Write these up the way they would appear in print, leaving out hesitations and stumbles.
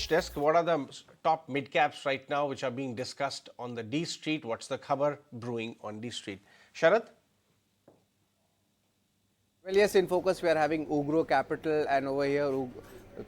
desk. What are the top mid caps right now which are being discussed on the D Street? What's the khabar brewing on D Street? Sharad? Well, yes, in focus we are having Ugro Capital, and over here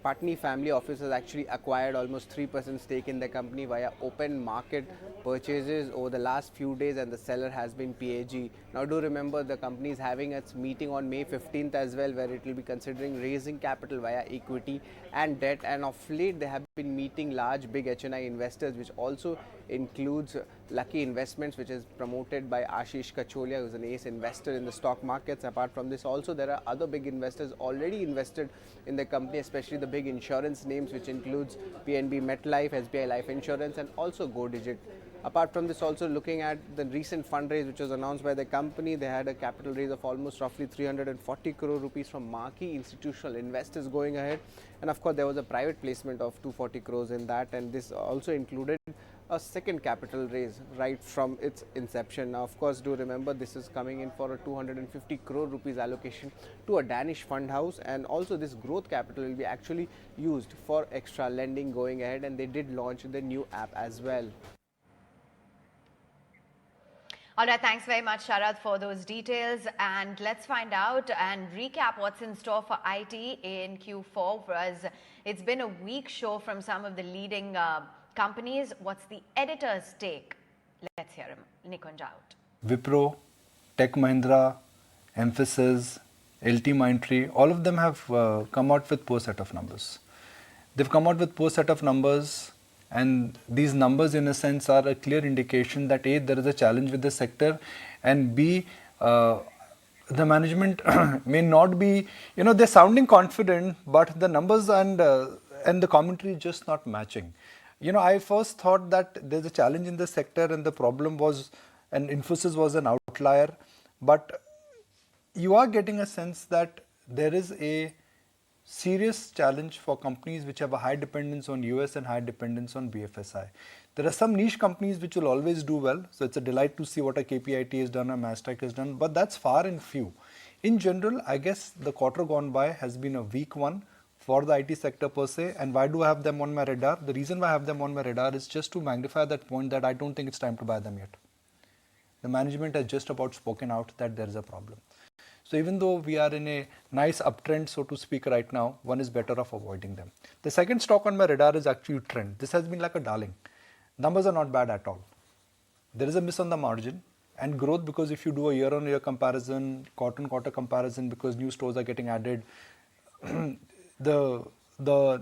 Patni family office has actually acquired almost 3% stake in the company via open market purchases over the last few days, and the seller has been PAG. Now do remember the company is having its meeting on May 15th as well, where it will be considering raising capital via equity and debt, and of late they have been meeting large big HNI investors, which also includes Lucky Investments, which is promoted by Ashish Kacholia, who is an ace investor in the stock markets. Apart from this, also there are other big investors already invested in the company, especially the big insurance names, which includes PNB MetLife, SBI Life Insurance, and also GoDigit. Apart from this, also looking at the recent fundraise which was announced by the company, they had a capital raise of almost roughly 340 crore rupees from marquee institutional investors going ahead, and of course there was a private placement of 240 crores in that, and this also included a second capital raise right from its inception. Now, of course, do remember this is coming in for a 250 crore rupees allocation to a Danish fund house, and also this growth capital will be actually used for extra lending going ahead, and they did launch the new app as well. All right, thanks very much, Sharad, for those details. And let's find out and recap what's in store for IT in Q4. Whereas it's been a weak show from some of the leading companies. What's the editor's take? Let's hear him. Nikunj out. Wipro, Tech Mahindra, Emphasis, LT Mindtree, all of them have come out with poor set of numbers. They've come out with poor set of numbers, and these numbers in a sense are a clear indication that A, there is a challenge with the sector, and B, the management may not be, they're sounding confident, but the numbers and the commentary is just not matching. I first thought that there's a challenge in the sector and the problem was, and Infosys was an outlier, but you are getting a sense that there is a serious challenge for companies which have a high dependence on US and high dependence on BFSI. There are some niche companies which will always do well, so it's a delight to see what a KPIT has done or Mastech has done, but that's far and few. In general, I guess the quarter gone by has been a weak one for the IT sector per se. And why do I have them on my radar? The reason why I have them on my radar is just to magnify that point that I don't think it's time to buy them yet. The management has just about spoken out that there is a problem. So even though we are in a nice uptrend, so to speak, right now, one is better off avoiding them. The second stock on my radar is actually Trend. This has been like a darling. Numbers are not bad at all. There is a miss on the margin and growth, because if you do a year-on-year comparison, quarter-on-quarter comparison, because new stores are getting added, the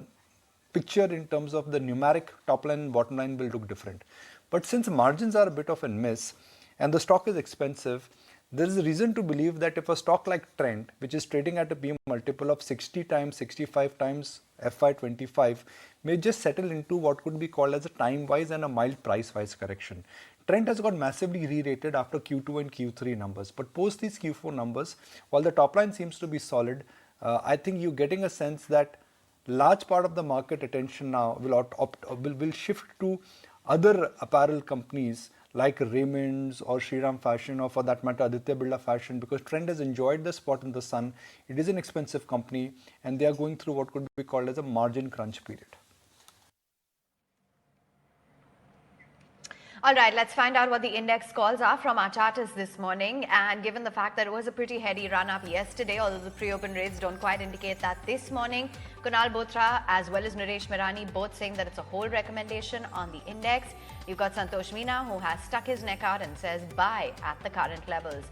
picture in terms of the numeric top line and bottom line will look different. But since margins are a bit of a miss and the stock is expensive, there is a reason to believe that if a stock like Trend, which is trading at a P multiple of 60 times, 65 times FY25, may just settle into what could be called as a time-wise and a mild price-wise correction. Trend has got massively re-rated after Q2 and Q3 numbers, but post these Q4 numbers, while the top line seems to be solid, I think you're getting a sense that large part of the market attention now will shift to other apparel companies like Raymond's or Shriram Fashion, or for that matter Aditya Birla Fashion, because Trend has enjoyed the spot in the sun. It is an expensive company and they are going through what could be called as a margin crunch period. All right, let's find out what the index calls are from our charters this morning. And given the fact that it was a pretty heady run-up yesterday, although the pre-open rates don't quite indicate that this morning, Kunal Bothra as well as Nooresh Mirani both saying that it's a hold recommendation on the index. You've got Santosh Meena, who has stuck his neck out and says buy at the current levels.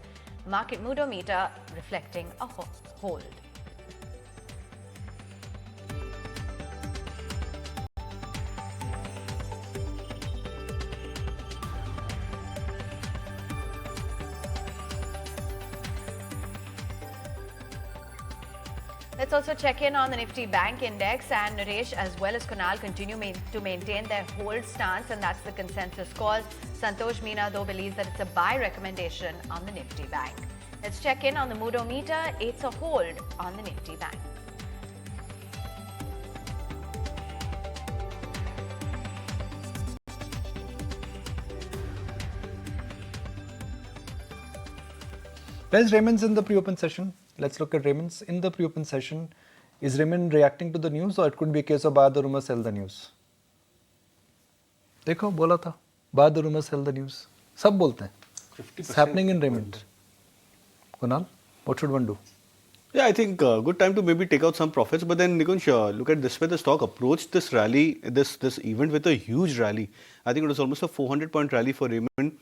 Market Moodometer reflecting a hold. Let's also check in on the Nifty Bank Index, and Nooresh as well as Kunal continue to maintain their hold stance, and that's the consensus call. Santosh Meena though believes that it's a buy recommendation on the Nifty Bank. Let's check in on the Moodometer. It's a hold on the Nifty Bank. Where's Raymond's in the pre-open session? Let's look at Raymond's in the pre-open session. Is Raymond reacting to the news, or it could be a case of buy the rumor, sell the news? देखो बोला था, buy the rumor, sell the news. सब बोलते हैं. It's happening in Raymond. Kunal, what should one do? Yeah, I think good time to maybe take out some profits. But then, Nikunj, look at this way the stock approached this rally, this event with a huge rally. I think it was almost a 400-point rally for Raymond. In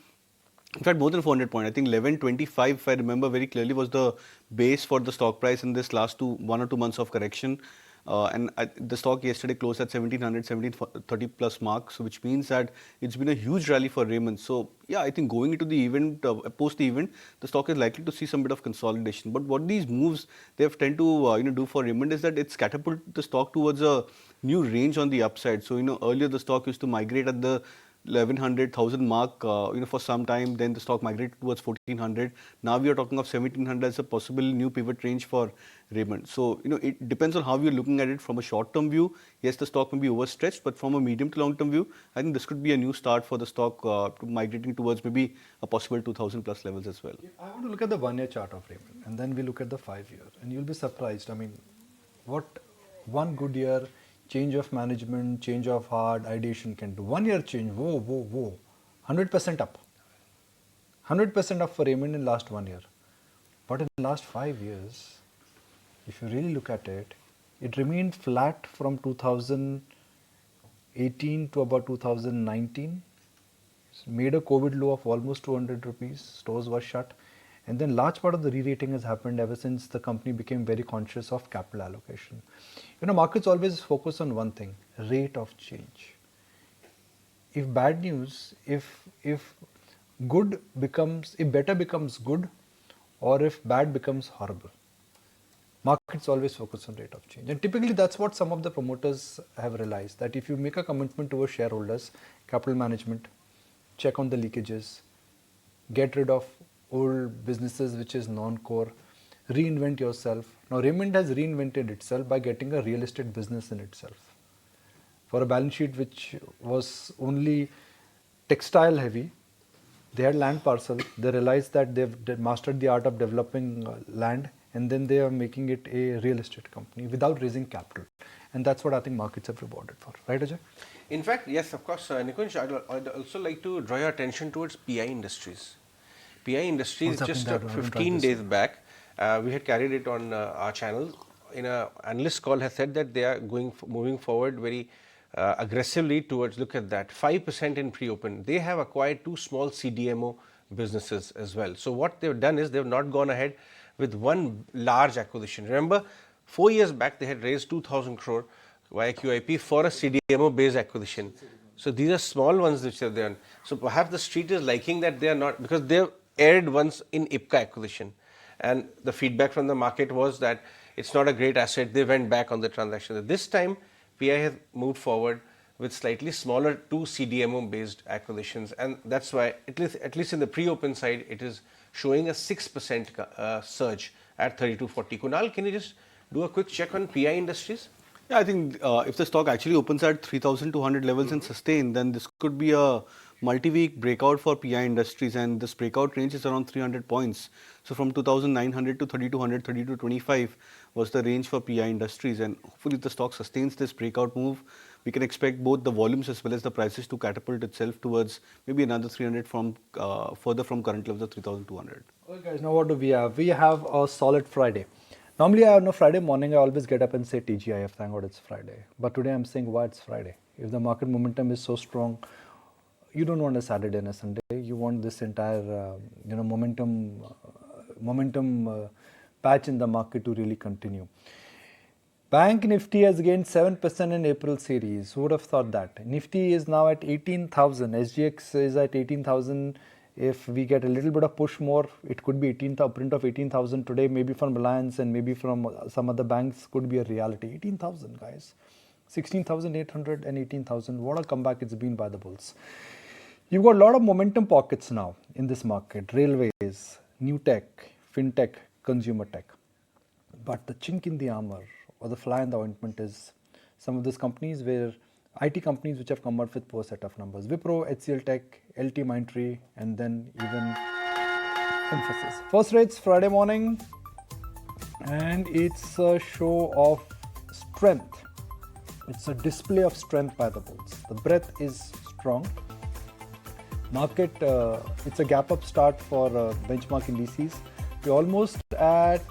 fact, more than 400 points. I think 1125, if I remember very clearly, was the base for the stock price in this last 1 or 2 months of correction. The stock yesterday closed at 1700, 1730 plus marks, which means that it's been a huge rally for Raymond. So, yeah, I think going into the event, post the event, the stock is likely to see some bit of consolidation. But what these moves they have tend to do for Raymond is that it's catapulted the stock towards a new range on the upside. So, earlier the stock used to migrate at the 1100, 1000 mark, for some time. Then the stock migrated towards 1400. Now we are talking of 1700 as a possible new pivot range for Raymond. So, it depends on how you're looking at it from a short-term view. Yes, the stock may be overstretched, but from a medium to long-term view, I think this could be a new start for the stock migrating towards maybe a possible 2000 plus levels as well. I want to look at the 1 year chart of Raymond and then we look at the 5 year and you'll be surprised. I mean, what one good year, change of management, change of heart, ideation can do. 1 year change, whoa. 100% up. 100% up for Raymond in last 1 year. But in the last 5 years, if you really look at it, it remained flat from 2018 to about 2019. It's made a COVID low of almost 200 rupees. Stores were shut. And then large part of the re-rating has happened ever since the company became very conscious of capital allocation. Markets always focus on one thing, rate of change. If bad news, if better becomes good, or if bad becomes horrible, markets always focus on rate of change. And typically that's what some of the promoters have realized, that if you make a commitment towards shareholders, capital management, check on the leakages, get rid of old businesses which is non-core, reinvent yourself. Now Raymond has reinvented itself by getting a real estate business in itself. For a balance sheet which was only textile heavy, they had land parcel, they realized that they've mastered the art of developing land, and then they are making it a real estate company without raising capital. And that's what I think markets have rewarded for. Right, Ajay? In fact, yes, of course, Nikunj, I'd also like to draw your attention towards PI Industries. PI Industries, just 15 days back, we had carried it on our channel. In an analyst call has said that they are moving forward very aggressively towards, look at that, 5% in pre-open. They have acquired 2 small CDMO businesses as well. So what they've done is they've not gone ahead with one large acquisition. Remember, 4 years back they had raised 2,000 crore via QIP for a CDMO based acquisition. So these are small ones which they've done. So perhaps the street is liking that they are not, because they've aired once in IPCA acquisition, and the feedback from the market was that it's not a great asset. They went back on the transaction. This time PI has moved forward with slightly smaller 2 CDMO based acquisitions, and that's why at least in the pre-open side it is showing a 6% surge at 3240. Kunal, can you just do a quick check on PI Industries? Yeah, I think if the stock actually opens at 3,200 levels and sustain, then this could be a multi-week breakout for PI Industries, and this breakout range is around 300 points. So from 2,900 to 3,200, 3,225 was the range for PI Industries, and hopefully if the stock sustains this breakout move, we can expect both the volumes as well as the prices to catapult itself towards maybe another 300 from further from current levels of 3,200. Okay guys, now what do we have? We have a solid Friday. Normally on a Friday morning I always get up and say TGIF, thank God it's Friday. But today I'm saying why it's Friday. If the market momentum is so strong, you don't want a Saturday and a Sunday. You want this entire momentum patch in the market to really continue. Bank Nifty has gained 7% in April series. Who would have thought that? Nifty is now at 18,000. SGX is at 18,000. If we get a little bit of push more, it could be print of 18,000 today, maybe from Reliance and maybe from some other banks could be a reality. 18,000 guys. 16,800 and 18,000. What a comeback it's been by the bulls. You've got a lot of momentum pockets now in this market. Railways, new tech, fintech, consumer tech. But the chink in the armor or the fly in the ointment is some of these companies where IT companies which have come out with poor set of numbers. Wipro, HCL Tech, LT Mindtree, and then even Emphasis. First rates Friday morning, and it's a show of strength. It's a display of strength by the bulls. The breadth is strong. Market, it's a gap up start for benchmark indices. We're almost at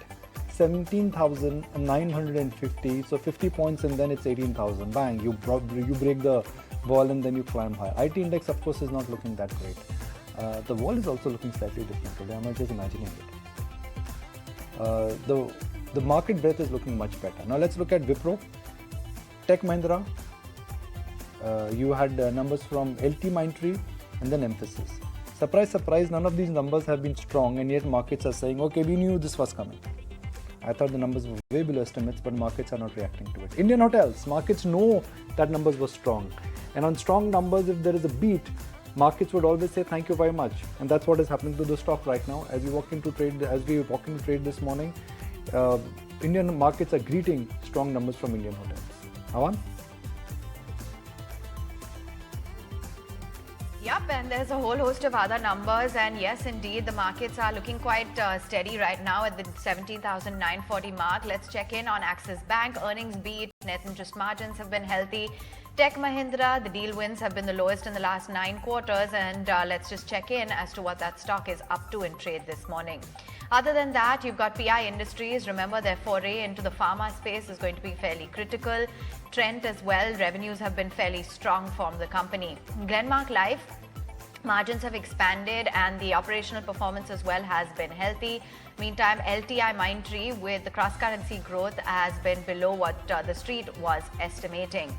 17,950, so 50 points and then it's 18,000. Bang, you break the wall and then you climb high. IT index, of course, is not looking that great. The wall is also looking slightly different today. I'm not just imagining it. The market breadth is looking much better. Now let's look at Wipro, Tech Mahindra. You had numbers from LTMindtree and then Emphasis. Surprise, surprise, none of these numbers have been strong, and yet markets are saying, okay, we knew this was coming. I thought the numbers were way below estimates, but markets are not reacting to it. Indian hotels, markets know that numbers were strong. And on strong numbers, if there is a beat, markets would always say thank you very much. And that's what is happening to the stock right now. As we walk into trade this morning, Indian markets are greeting strong numbers from Indian hotels. Avan? Yep, and there's a whole host of other numbers, and yes, indeed, the markets are looking quite steady right now at the 17,940 mark. Let's check in on Axis Bank. Earnings beat, net interest margins have been healthy. Tech Mahindra, the deal wins have been the lowest in the last 9 quarters, and let's just check in as to what that stock is up to in trade this morning. Other than that, you've got PI Industries. Remember, their foray into the pharma space is going to be fairly critical. Trent as well, revenues have been fairly strong from the company. Glenmark Life, margins have expanded and the operational performance as well has been healthy. Meantime, LTMindtree with the cross-currency growth has been below what the street was estimating.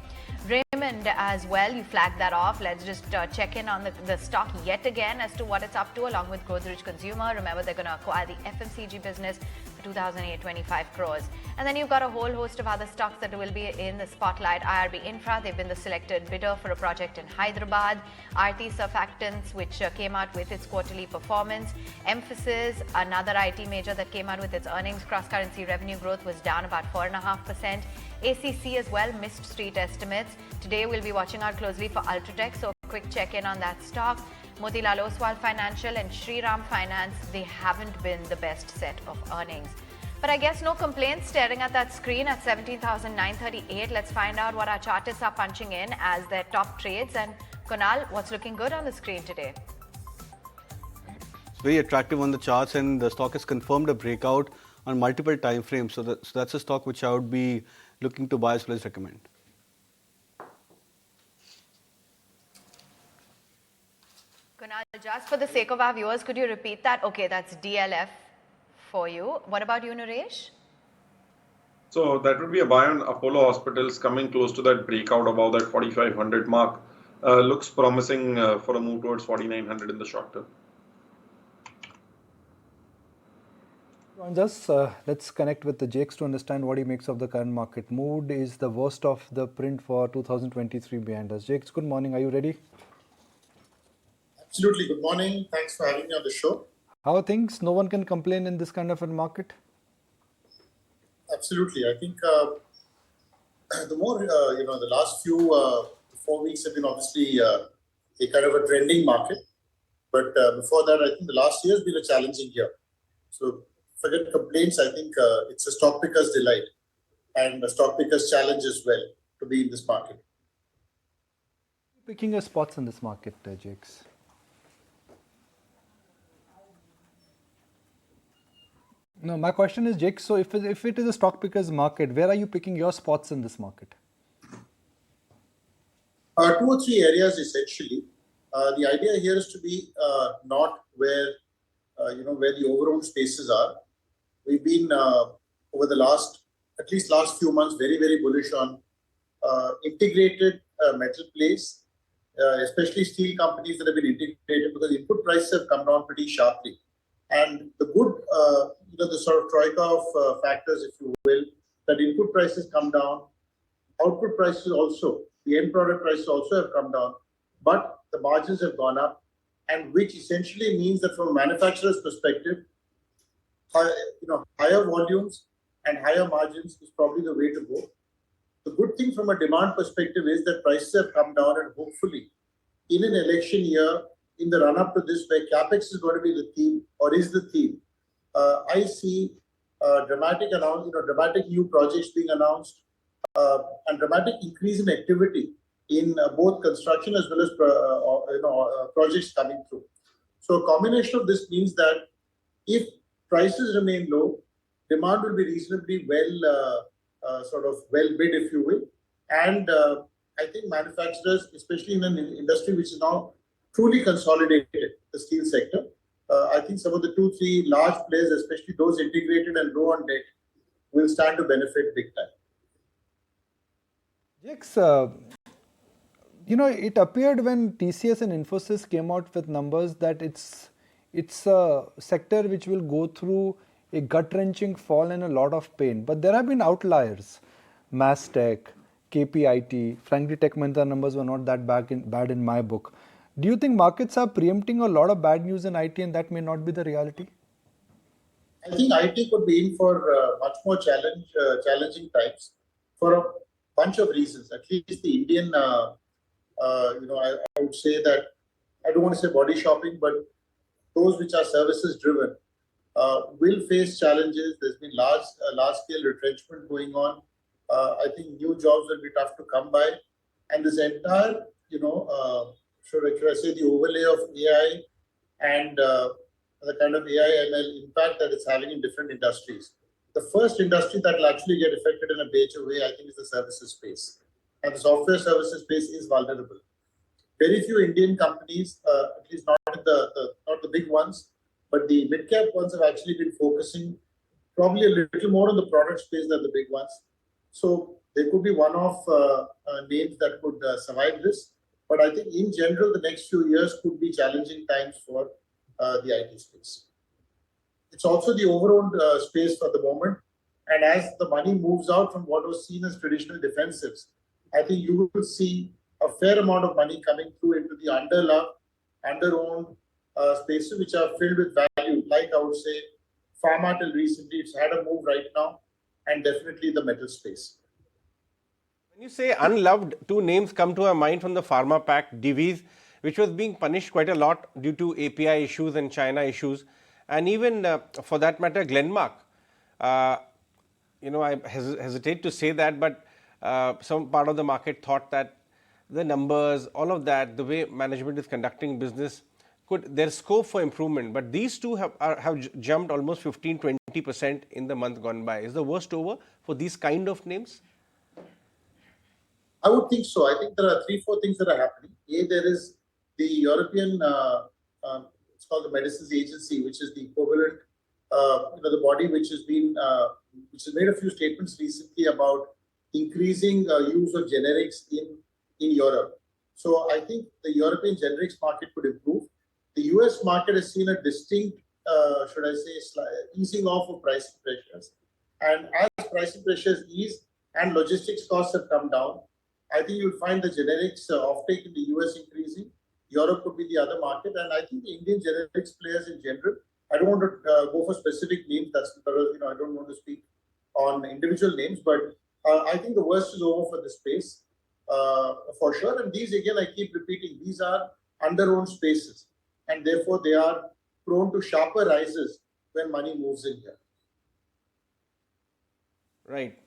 Raymond as well, you flagged that off. Let's just check in on the stock yet again as to what it's up to along with Godrej Consumer. Remember, they're going to acquire the FMCG business for 2,825 crores. And then you've got a whole host of other stocks that will be in the spotlight. IRB Infra, they've been the selected bidder for a project in Hyderabad. Aarti Surfactants, which came out with its quarterly performance. Emphasis, another IT major that came out with its earnings. Cross-currency revenue growth was down about 4.5%. ACC as well missed street estimates. Today we'll be watching out closely for Ultratech, so quick check-in on that stock. Motilal Oswal Financial and Shriram Finance, they haven't been the best set of earnings. But I guess no complaints staring at that screen at 17,938. Let's find out what our chartists are punching in as their top trades. And Kunal, what's looking good on the screen today? It's very attractive on the charts, and the stock has confirmed a breakout on multiple time frames. So that's a stock which I would be looking to buy as well as recommend. Kunal, just for the sake of our viewers, could you repeat that? Okay, that's DLF for you. What about you, Nooresh? So that would be a buy on Apollo Hospitals coming close to that breakout above that 4,500 mark. Looks promising for a move towards 4,900 in the short term. Just let's connect with the Jakes to understand what he makes of the current market. Mood is the worst of the print for 2023 behind us. Jakes, good morning. Are you ready? Absolutely. Good morning. Thanks for having me on the show. How are things? No one can complain in this kind of a market? Absolutely. I think the more, the last few 4 weeks have been obviously a kind of a trending market. But before that, I think the last year has been a challenging year. So forget complaints. I think it's a stock picker's delight and a stock picker's challenge as well to be in this market. Picking your spots in this market, Jakes. No, my question is, Jake, so if it is a stock picker's market, where are you picking your spots in this market? 2 or 3 areas essentially. The idea here is to be not where, where the overall spaces are. We've been over the at least last few months, very, very bullish on integrated metal plays, especially steel companies that have been integrated because input prices have come down pretty sharply. And the good, the sort of troika of factors, if you will, that input prices come down, output prices also, the end product prices also have come down, but the margins have gone up, and which essentially means that from a manufacturer's perspective, higher volumes and higher margins is probably the way to go. The good thing from a demand perspective is that prices have come down, and hopefully in an election year, in the run-up to this, where CapEx is going to be the theme, or is the theme, I see dramatic new projects being announced and dramatic increase in activity in both construction as well as projects coming through. So a combination of this means that if prices remain low, demand will be reasonably well bid, if you will. And I think manufacturers, especially in an industry which is now truly consolidated, the steel sector, I think some of the 2-3 large players, especially those integrated and low on debt, will stand to benefit big time. Jex, it appeared when TCS and Infosys came out with numbers that it's a sector which will go through a gut-wrenching fall and a lot of pain. But there have been outliers. Mastech, KPIT, frankly, Tech Mahindra numbers were not that bad in my book. Do you think markets are preempting a lot of bad news in IT and that may not be the reality? I think IT could be in for much more challenging times for a bunch of reasons. At least the Indian, I would say that, I don't want to say body shopping, but those which are services driven will face challenges. There's been large-scale retrenchment going on. I think new jobs will be tough to come by. And this entire, should I say, the overlay of AI and the kind of AI ML impact that it's having in different industries. The first industry that will actually get affected in a major way, I think, is the services space. And the software services space is vulnerable. Very few Indian companies, at least not the big ones, but the mid-cap ones have actually been focusing probably a little more on the product space than the big ones. So there could be one-off names that could survive this. But I think in general, the next few years could be challenging times for the IT space. It's also the overall space for the moment. And as the money moves out from what was seen as traditional defensives, I think you will see a fair amount of money coming through into the underloved, under-owned spaces which are filled with value, like I would say pharma till recently. It's had a move right now, and definitely the metal space. When you say unloved, two names come to our mind from the pharma pack, Divi's, which was being punished quite a lot due to API issues and China issues, and even for that matter, Glenmark. I hesitate to say that, but some part of the market thought that the numbers, all of that, the way management is conducting business, there's scope for improvement. But these two have jumped almost 15-20% in the month gone by. Is the worst over for these kind of names? I would think so. I think there are 3-4 things that are happening. There is the European, it's called the Medicines Agency, which is the equivalent, the body which has made a few statements recently about increasing use of generics in Europe. So I think the European generics market could improve. The US market has seen a distinct, easing off of pricing pressures. And as pricing pressures ease and logistics costs have come down, I think you'll find the generics offtake in the US increasing. Europe could be the other market. And I think the Indian generics players in general, I don't want to go for specific names. That's because, I don't want to speak on individual names, but I think the worst is over for the space for sure. And these, again, I keep repeating, these are under-owned spaces. And therefore, they are prone to sharper rises when money moves in here. Right.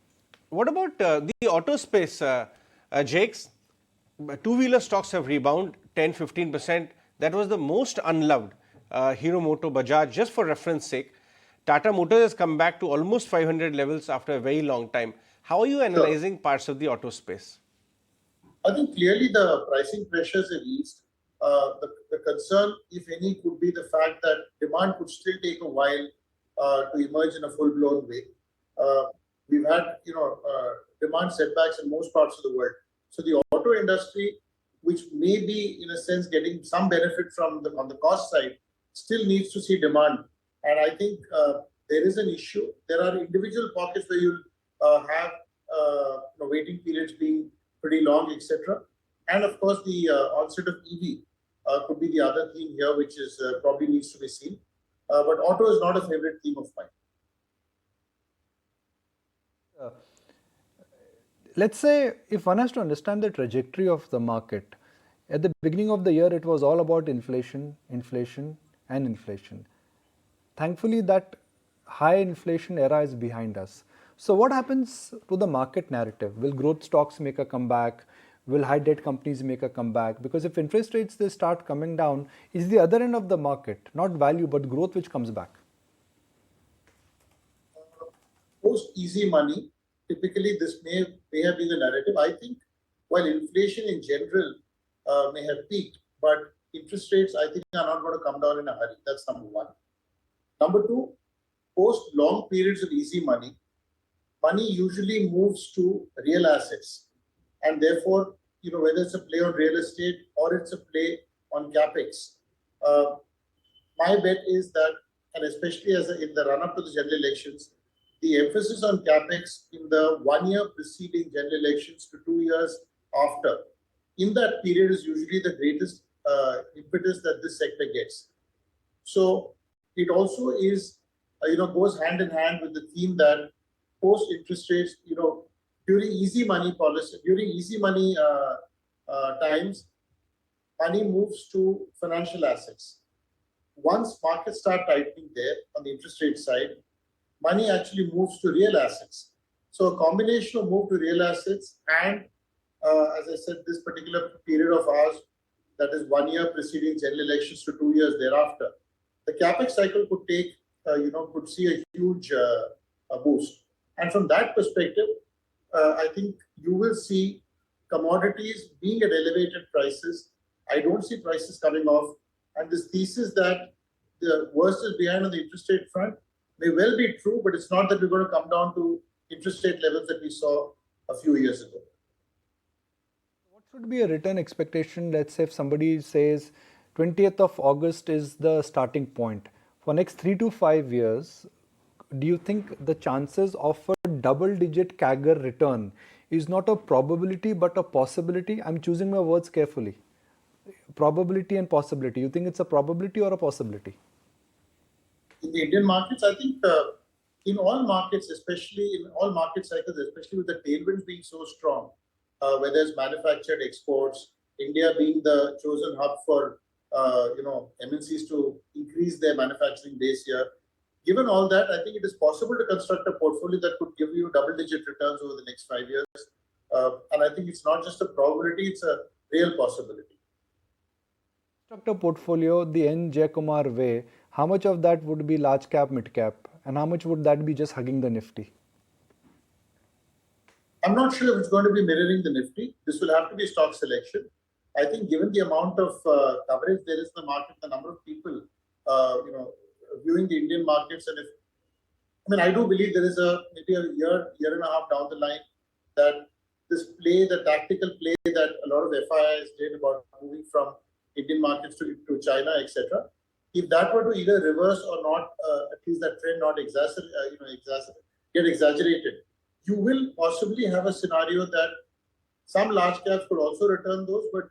What about the auto space, Jakes? Two-wheeler stocks have rebounded 10-15%. That was the most unloved. Hero Moto, Bajaj, just for reference sake. Tata Motors has come back to almost 500 levels after a very long time. How are you analyzing parts of the auto space? I think clearly the pricing pressures have eased. The concern, if any, could be the fact that demand could still take a while to emerge in a full-blown way. We've had, demand setbacks in most parts of the world. So the auto industry, which may be, in a sense, getting some benefit from on the cost side, still needs to see demand. And I think there is an issue. There are individual pockets where you'll have waiting periods being pretty long, etc. And of course, the onset of EV could be the other theme here, which is probably needs to be seen. But auto is not a favorite theme of mine. Let's say if one has to understand the trajectory of the market, at the beginning of the year, it was all about inflation. Thankfully, that high inflation era is behind us. So what happens to the market narrative? Will growth stocks make a comeback? Will high debt companies make a comeback? Because if interest rates they start coming down, it's the other end of the market, not value but growth, which comes back. Post easy money, typically this may have been the narrative. I think while inflation in general may have peaked, but interest rates I think are not going to come down in a hurry. That's number one. Number two, post long periods of easy money, money usually moves to real assets, and therefore, whether it's a play on real estate or it's a play on capex, my bet is that, and especially in the run-up to the general elections, the emphasis on capex in the 1 year preceding general elections to 2 years after, in that period is usually the greatest impetus that this sector gets. So it also is, goes hand in hand with the theme that post interest rates, during easy money policy, during easy money times, money moves to financial assets. Once markets start tightening there on the interest rate side, money actually moves to real assets. So a combination of move to real assets and, as I said, this particular period of ours, that is 1 year preceding general elections to 2 years thereafter, the capex cycle could take, could see a huge boost. And from that perspective, I think you will see commodities being at elevated prices. I don't see prices coming off. And this thesis that the worst is behind on the interest rate front may well be true, but it's not that we're going to come down to interest rate levels that we saw a few years ago. What should be a return expectation? Let's say if somebody says 20th of August is the starting point. For next 3 to 5 years, do you think the chances of a double-digit CAGR return is not a probability but a possibility? I'm choosing my words carefully. Probability and possibility. You think it's a probability or a possibility? In the Indian markets, I think in all markets, especially in all market cycles, especially with the tailwinds being so strong, whether it's manufactured exports, India being the chosen hub for MNCs to increase their manufacturing base here. Given all that, I think it is possible to construct a portfolio that could give you double-digit returns over the next 5 years. And I think it's not just a probability, it's a real possibility. Construct a portfolio the N. Jayakumar way. How much of that would be large cap, mid cap? And how much would that be just hugging the Nifty? I'm not sure if it's going to be mirroring the Nifty. This will have to be stock selection. I think given the amount of coverage there is in the market, the number of people, viewing the Indian markets, and I do believe there is maybe a year and a half down the line that this play, the tactical play that a lot of FIIs did about moving from Indian markets to China, etc. If that were to either reverse or not, at least that trend not get exaggerated, you will possibly have a scenario that some large caps could also return those. But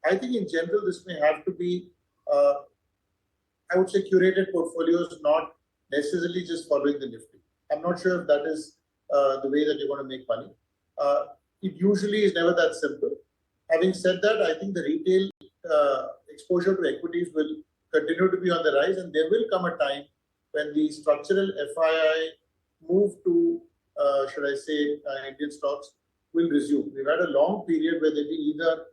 I think in general, this may have to be, I would say, curated portfolios, not necessarily just following the Nifty. I'm not sure if that is the way that you're going to make money. It usually is never that simple. Having said that, I think the retail exposure to equities will continue to be on the rise, and there will come a time when the structural FII move to, should I say, Indian stocks will resume. We've had a long period where they've been either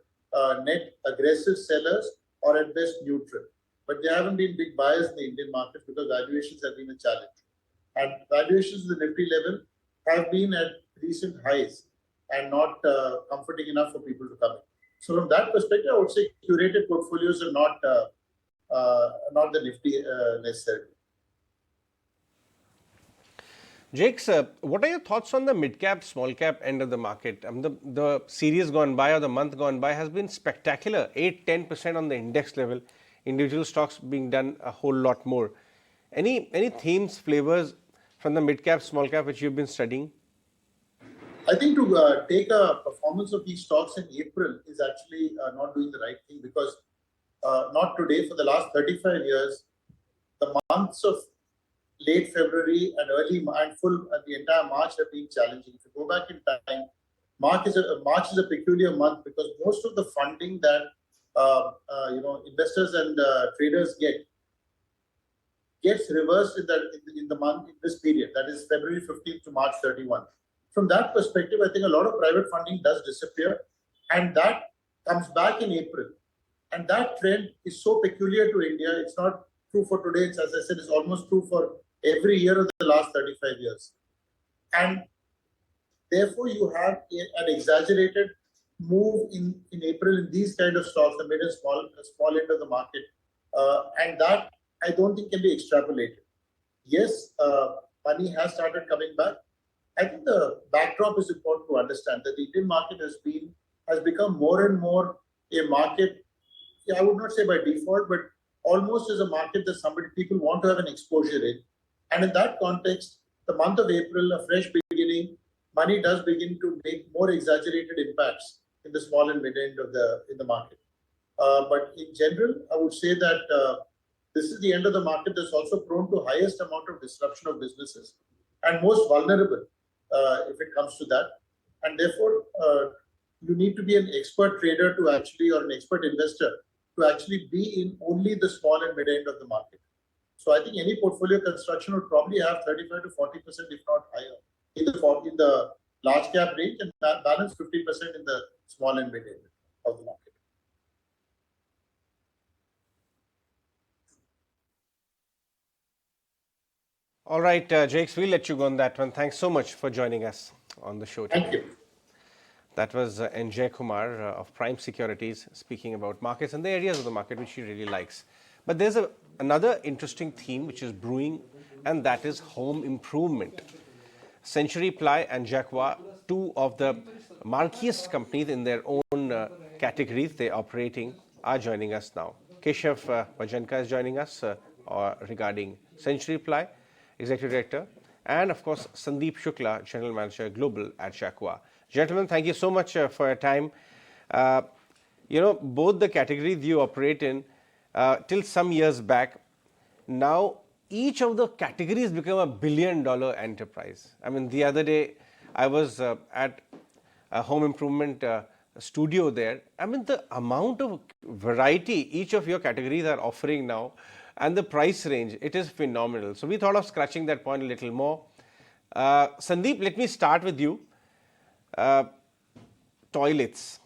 net aggressive sellers or at best neutral. But there haven't been big buyers in the Indian market because valuations have been a challenge. And valuations at the Nifty level have been at recent highs and not comforting enough for people to come in. So from that perspective, I would say curated portfolios are not the Nifty necessarily. Jakes, what are your thoughts on the mid-cap, small-cap end of the market? The series gone by or the month gone by has been spectacular, 8-10% on the index level, individual stocks being done a whole lot more. Any themes, flavors from the mid-cap, small-cap which you've been studying? I think to take a performance of these stocks in April is actually not doing the right thing because not today, for the last 35 years, the months of late February and the entire March have been challenging. If you go back in time, March is a peculiar month because most of the funding that investors and traders gets reversed in this period, that is February 15th to March 31. From that perspective, I think a lot of private funding does disappear. And that comes back in April. And that trend is so peculiar to India. It's not true for today. It's, as I said, it's almost true for every year of the last 35 years. And therefore, you have an exaggerated move in April in these kind of stocks, the mid and small end of the market. And that I don't think can be extrapolated. Yes, money has started coming back. I think the backdrop is important to understand that the Indian market has become more and more a market. I would not say by default, but almost as a market that people want to have an exposure in. And in that context, the month of April, a fresh beginning, money does begin to make more exaggerated impacts in the small and mid end of the market. But in general, I would say that this is the end of the market that's also prone to highest amount of disruption of businesses and most vulnerable if it comes to that. And therefore, you need to be an expert trader to actually, or an expert investor to actually be in only the small and mid end of the market. So I think any portfolio construction would probably have 35 to 40%, if not higher, in the large cap range, and balance 50% in the small and mid end of the market. All right, Jakes, we'll let you go on that one. Thanks so much for joining us on the show today. Thank you. That was Njay Kumar of Prime Securities speaking about markets and the areas of the market which he really likes. But there's another interesting theme which is brewing, and that is home improvement. Century Ply and Jacquard, two of the marqueest companies in their own categories they're operating, are joining us now. Keshav Vajanka is joining us regarding Century Ply, Executive Director, and of course Sandeep Shukla, General Manager Global at Jacquard. Gentlemen, thank you so much for your time. Both the categories you operate in till some years back, now each of the categories become a billion-dollar enterprise. I mean, the other day I was at a home improvement studio there. I mean, the amount of variety each of your categories are offering now and the price range, it is phenomenal. So we thought of scratching that point a little more. Sandeep, let me start with you. Toilets,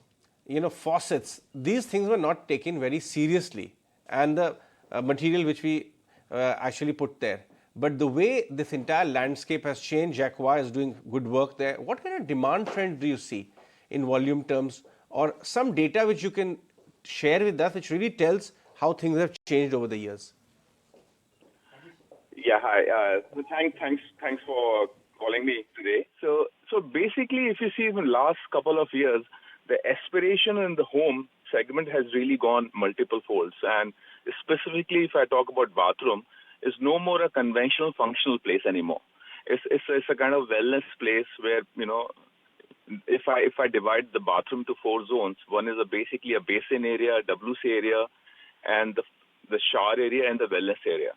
faucets, these things were not taken very seriously, and the material which we actually put there. But the way this entire landscape has changed, Jacquard is doing good work there. What kind of demand trend do you see in volume terms, or some data which you can share with us which really tells how things have changed over the years? Yeah, hi. Thanks for calling me today. So basically, if you see in the last couple of years, the aspiration in the home segment has really gone multiple folds. And specifically, if I talk about bathroom, it's no more a conventional functional place anymore. It's a kind of wellness place where, if I divide the bathroom to 4 zones, one is basically a basin area, a WC area, and the shower area and the wellness area.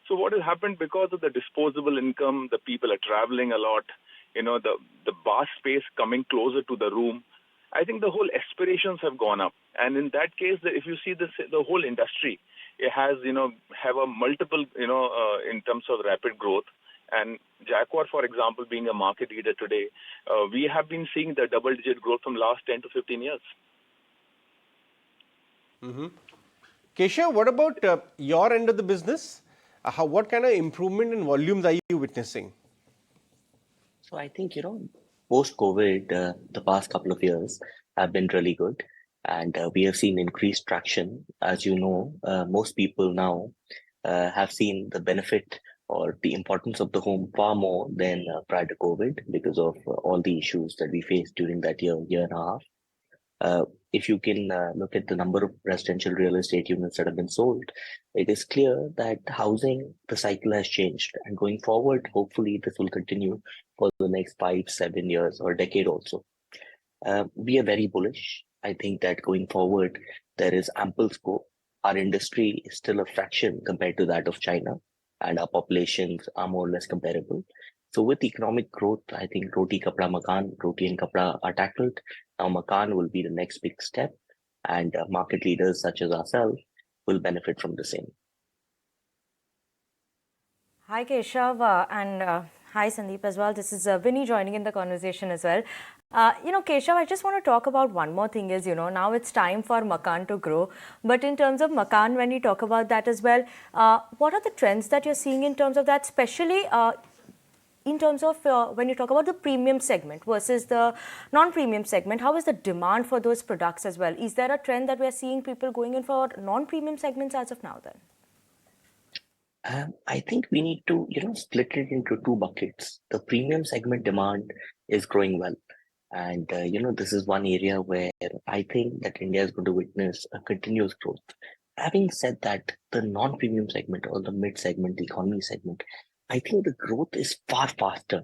So what has happened because of the disposable income, the people are traveling a lot, the bath space coming closer to the room, I think the whole aspirations have gone up. And in that case, if you see the whole industry, it has, have a multiple, in terms of rapid growth. And Jacquard, for example, being a market leader today, we have been seeing the double-digit growth from last 10 to 15 years. Mm-hmm. Keshav, what about your end of the business? What kind of improvement in volumes are you witnessing? So I think, post-COVID, the past couple of years have been really good. And we have seen increased traction. As you know, most people now have seen the benefit or the importance of the home far more than prior to COVID because of all the issues that we faced during that year and a half. If you can look at the number of residential real estate units that have been sold, it is clear that housing, the cycle has changed. And going forward, hopefully this will continue for the next 5-7 years or decade also. We are very bullish. I think that going forward, there is ample scope. Our industry is still a fraction compared to that of China, and our populations are more or less comparable. So with economic growth, I think Roti Kapda Makan, Roti and Kapda are tackled. Now Makan will be the next big step, and market leaders such as ourselves will benefit from the same. Hi Keshav and hi Sandeep as well. This is Vinny joining in the conversation as well. Keshav, I just want to talk about one more thing is, now it's time for Makaan to grow. But in terms of Makaan, when you talk about that as well, what are the trends that you're seeing in terms of that, especially in terms of when you talk about the premium segment versus the non-premium segment? How is the demand for those products as well? Is there a trend that we're seeing people going in for non-premium segments as of now then? I think we need to, split it into two buckets. The premium segment demand is growing well. And, this is one area where I think that India is going to witness a continuous growth. Having said that, the non-premium segment or the mid segment, the economy segment, I think the growth is far faster.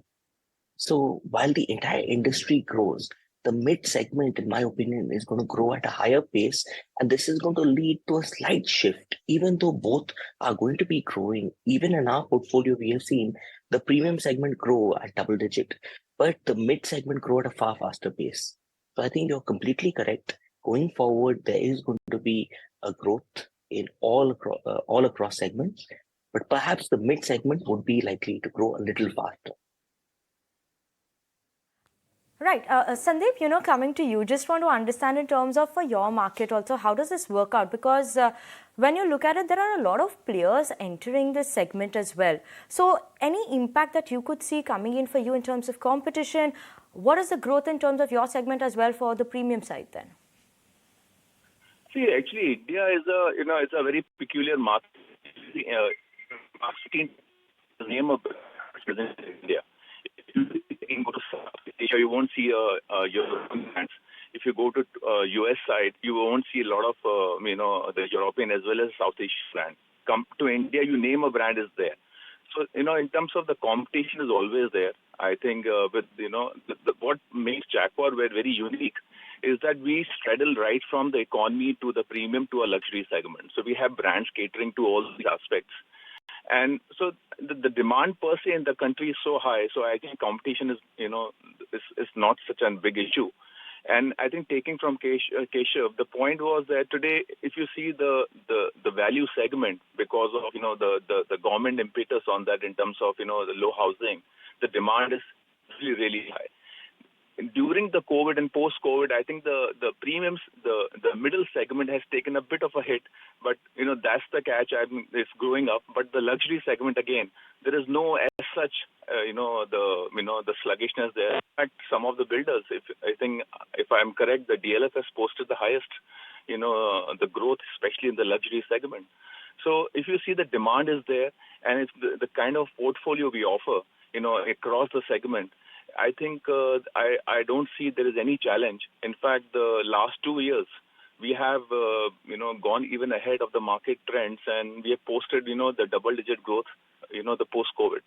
So while the entire industry grows, the mid segment, in my opinion, is going to grow at a higher pace. And this is going to lead to a slight shift, even though both are going to be growing. Even in our portfolio, we have seen the premium segment grow at double digit, but the mid segment grow at a far faster pace. So I think you're completely correct. Going forward, there is going to be a growth in all across segments, but perhaps the mid segment would be likely to grow a little faster. Right. Sandeep, coming to you, just want to understand in terms of for your market also, how does this work out? Because when you look at it, there are a lot of players entering this segment as well. So any impact that you could see coming in for you in terms of competition? What is the growth in terms of your segment as well for the premium side then? See, actually, India is it's a very peculiar market. Marketing the name of India. If you go to South Asia, you won't see European brands. If you go to US side, you won't see a lot of the European as well as South Asian brands. Come to India, you name a brand is there. So in terms of the competition is always there. I think with what makes Jaguar very unique is that we straddle right from the economy to the premium to a luxury segment. So we have brands catering to all these aspects. And so the demand per se in the country is so high. So I think competition is not such a big issue. And I think taking from Keshav, the point was that today, if you see the value segment, because of the government impetus on that in terms of the low housing, the demand is really, really high. During the COVID and post-COVID, I think the premiums, the middle segment has taken a bit of a hit, but that's the catch. It's growing up. But the luxury segment again, there is no as such the sluggishness there. In fact, some of the builders, if I'm correct, the DLF has posted the highest the growth, especially in the luxury segment. So if you see the demand is there, and it's the kind of portfolio we offer across the segment, I think I don't see there is any challenge. In fact, the last 2 years, we have gone even ahead of the market trends, and we have posted the double-digit growth the post-COVID.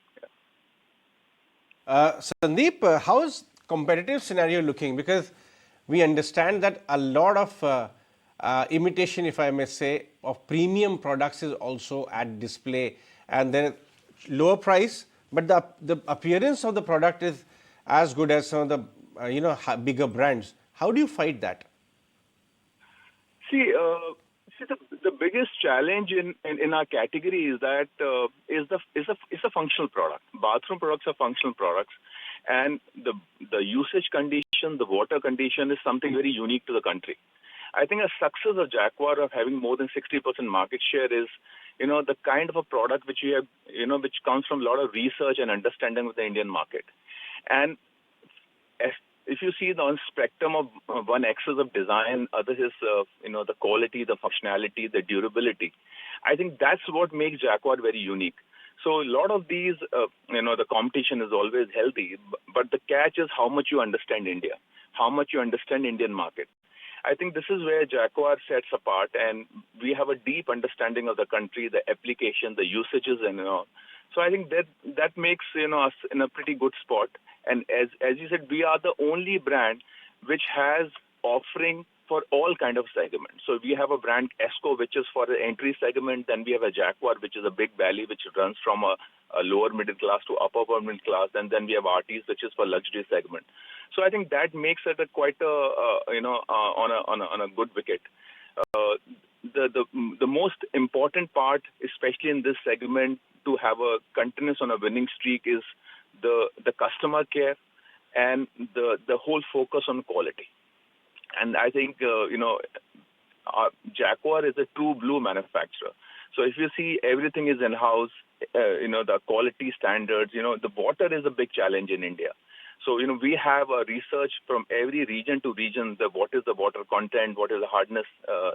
Yeah. Sandeep, how is competitive scenario looking? Because we understand that a lot of imitation, if I may say, of premium products is also at display, and then lower price, but the appearance of the product is as good as some of the bigger brands. How do you fight that? See, the biggest challenge in our category is that it's a functional product. Bathroom products are functional products, and the usage condition, the water condition is something very unique to the country. I think a success of Jaguar of having more than 60% market share is the kind of a product which we have which comes from a lot of research and understanding of the Indian market. And if you see the spectrum of one axis of design, other is the quality, the functionality, the durability. I think that's what makes Jaguar very unique. So a lot of these, the competition is always healthy, but the catch is how much you understand India, how much you understand Indian market. I think this is where Jaguar sets apart, and we have a deep understanding of the country, the application, the usages, and all. So I think that makes us in a pretty good spot. And as you said, we are the only brand which has offering for all kind of segments. So we have a brand Esco, which is for the entry segment. Then we have a Jaguar, which is a big belly, which runs from a lower middle class to upper middle class. And then we have RTs, which is for luxury segment. So I think that makes it quite on a good wicket. The most important part, especially in this segment, to have a continuous on a winning streak is the customer care, and the whole focus on quality. And I think, Jaguar is a true blue manufacturer. So if you see, everything is in-house, the quality standards, the water is a big challenge in India. So, we have a research from every region to region, what is the water content, what is the hardness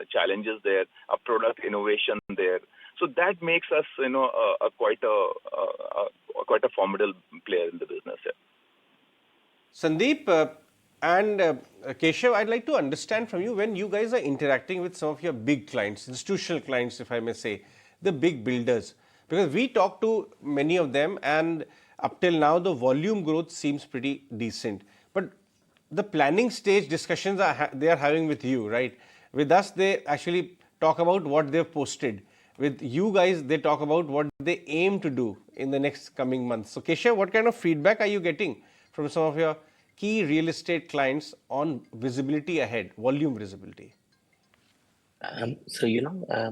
challenges there, a product innovation there. So that makes us, quite a formidable player in the business here. Sandeep and Keshav, I'd like to understand from you, when you guys are interacting with some of your big clients, institutional clients, if I may say, the big builders, because we talk to many of them, and up till now the volume growth seems pretty decent. But the planning stage discussions they are having with you, right? With us, they actually talk about what they've posted. With you guys, they talk about what they aim to do in the next coming months. So Keshav, what kind of feedback are you getting from some of your key real estate clients on visibility ahead, volume visibility?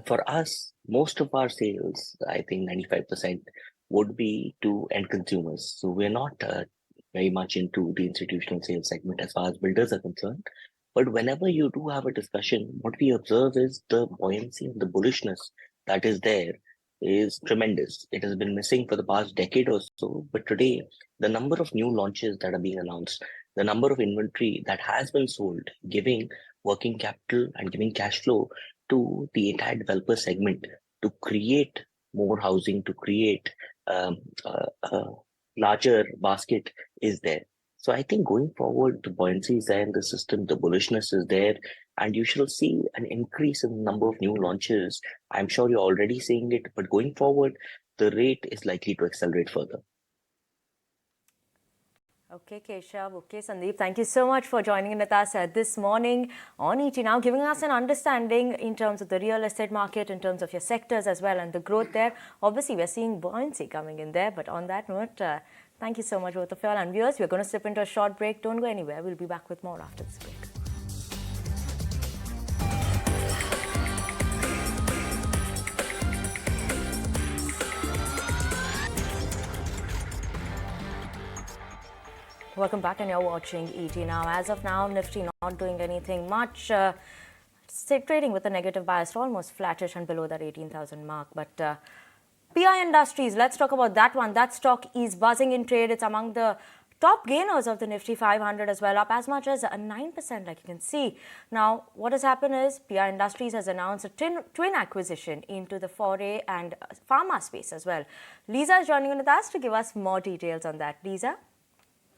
For us, most of our sales, I think 95% would be to end consumers. So we're not very much into the institutional sales segment as far as builders are concerned. But whenever you do have a discussion, what we observe is the buoyancy and the bullishness that is there is tremendous. It has been missing for the past decade or so, but today the number of new launches that are being announced, the number of inventory that has been sold, giving working capital and giving cash flow to the entire developer segment to create more housing, to create a larger basket is there. So I think going forward, the buoyancy is there in the system, the bullishness is there, and you shall see an increase in the number of new launches. I'm sure you're already seeing it, but going forward, the rate is likely to accelerate further. Okay, Keshav. Okay, Sandeep. Thank you so much for joining in with us this morning on ET Now, giving us an understanding in terms of the real estate market, in terms of your sectors as well, and the growth there. Obviously, we're seeing buoyancy coming in there. But on that note, thank you so much, both of you all. And viewers, we're going to slip into a short break. Don't go anywhere. We'll be back with more after this break. Welcome back, and you're watching ET Now. As of now, Nifty not doing anything much. Trading with a negative bias, almost flattish and below that 18,000 mark. But PI Industries, let's talk about that one. That stock is buzzing in trade. It's among the top gainers of the Nifty 500 as well, up as much as 9%, like you can see. Now, what has happened is PI Industries has announced a twin acquisition into the foray and pharma space as well. Lisa is joining in with us to give us more details on that. Lisa?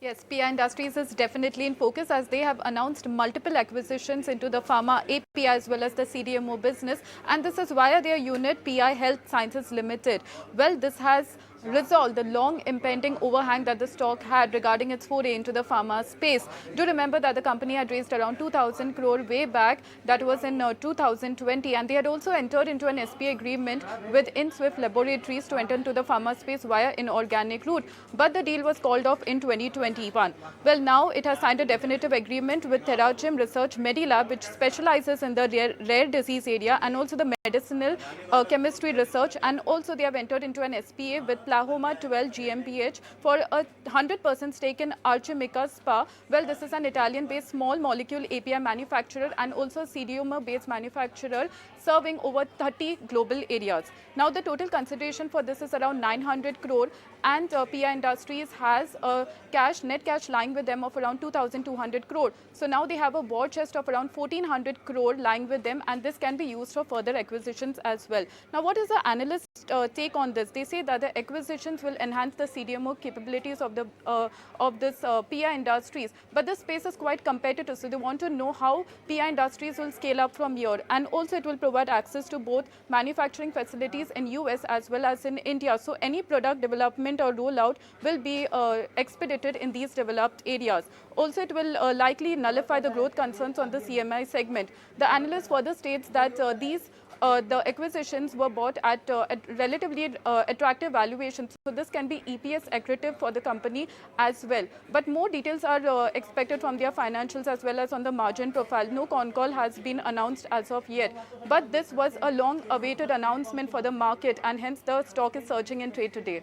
Yes, PI Industries is definitely in focus as they have announced multiple acquisitions into the pharma API as well as the CDMO business, and this is via their unit PI Health Sciences Limited. Well, this has resolve the long impending overhang that the stock had regarding its foray into the pharma space. Do remember that the company had raised around 2,000 crore way back, that was in 2020, and they had also entered into an SPA agreement with InSwift Laboratories to enter into the pharma space via inorganic route, but the deal was called off in 2021. Well, now it has signed a definitive agreement with Terragem Research Medilab, which specializes in the rare disease area and also the medicinal chemistry research, and also they have entered into an SPA with Plahoma 12 GmbH for a 100% stake in Archimica Spa. Well, this is an Italian-based small molecule API manufacturer and also CDMO-based manufacturer serving over 30 global areas. Now, the total consideration for this is around 900 crore, and PI Industries has a net cash lying with them of around 2,200 crore. So now they have a war chest of around 1,400 crore lying with them, and this can be used for further acquisitions as well. Now, what is the analyst take on this? They say that the acquisitions will enhance the CDMO capabilities of this PI Industries, but the space is quite competitive, so they want to know how PI Industries will scale up from here, and also it will provide access to both manufacturing facilities in US as well as in India. So any product development or rollout will be expedited in these developed areas. Also, it will likely nullify the growth concerns on the CMI segment. The analyst further states that the acquisitions were bought at relatively attractive valuations. So this can be EPS accretive for the company as well. But more details are expected from their financials as well as on the margin profile. No con call has been announced as of yet. But this was a long-awaited announcement for the market, and hence the stock is surging in trade today.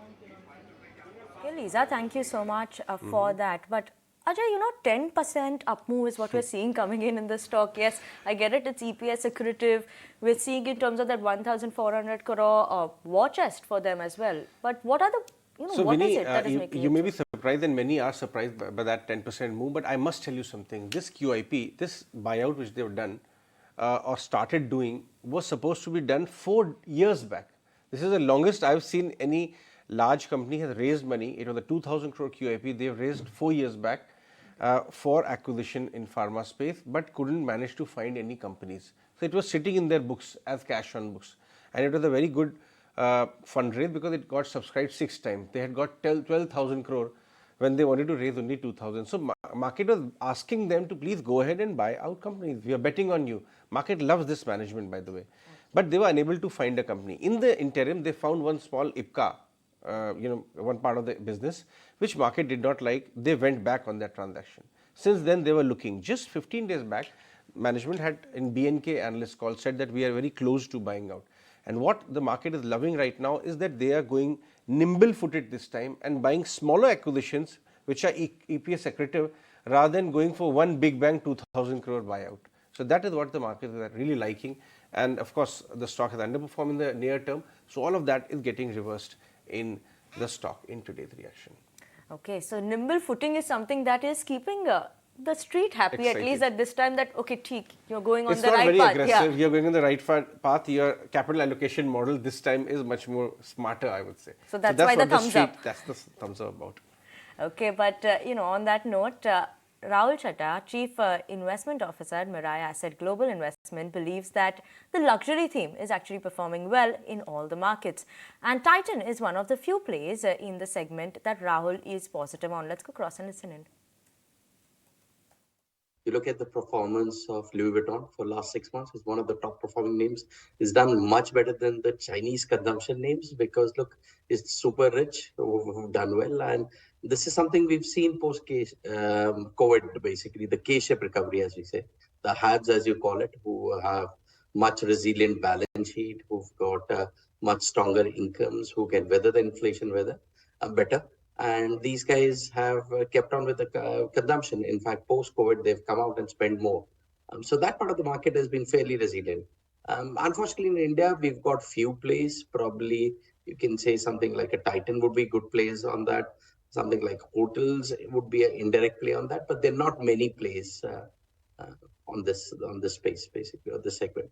Okay, Lisa, thank you so much for that. But Ajay, 10% up move is what we're seeing coming in the stock. Yes, I get it, it's EPS accretive. We're seeing in terms of that 1,400 crore war chest for them as well. But what are the, So what Vinny, is it that is making you it may so? be surprised, and many are surprised by that 10% move, but I must tell you something. This QIP, this buyout which they've done or started doing, was supposed to be done 4 years back. This is the longest I've seen any large company has raised money. It was a 2,000 crore QIP they've raised 4 years back for acquisition in pharma space, but couldn't manage to find any companies. So it was sitting in their books as cash on books, and it was a very good fundraise because it got subscribed 6 times. They had got 12,000 crore when they wanted to raise only 2,000. So market was asking them to please go ahead and buy out companies. We are betting on you. Market loves this management, by the way. But they were unable to find a company. In the interim, they found one small IPCA, one part of the business, which market did not like. They went back on that transaction. Since then, they were looking. Just 15 days back, management had in BNK analyst call said that we are very close to buying out. And what the market is loving right now is that they are going nimble footed this time and buying smaller acquisitions which are EPS accretive rather than going for one big bang 2,000 crore buyout. So that is what the market is really liking. And of course, the stock has underperformed in the near term. So all of that is getting reversed in the stock in today's reaction. Okay, so nimble footing is something that is keeping the street happy, Excited. at least at this time, that, okay, theek, you're going on It's the not right very path. aggressive. You're going on the right path. Your capital allocation model this time is much more smarter, I would say. So that's why the thumbs up. That's the thumbs up about. Okay, but on that note, Rahul Chatta, Chief Investment Officer at Mirae Asset Global Investment, believes that the luxury theme is actually performing well in all the markets. And Titan is one of the few plays in the segment that Rahul is positive on. Let's go cross and listen in. You look at the performance of Louis Vuitton for last 6 months, it's one of the top performing names. It's done much better than the Chinese consumption names because look, it's super rich, who've done well. And this is something we've seen post COVID, basically the K-shaped recovery, as we say. The haves, as you call it, who have much resilient balance sheet, who've got much stronger incomes, who can weather the inflation better. And these guys have kept on with the consumption. In fact, post-COVID, they've come out and spent more. So that part of the market has been fairly resilient. Unfortunately, in India, we've got few plays. Probably you can say something like a Titan would be good plays on that. Something like hotels would be an indirect play on that. But there are not many plays on this space, basically, or this segment.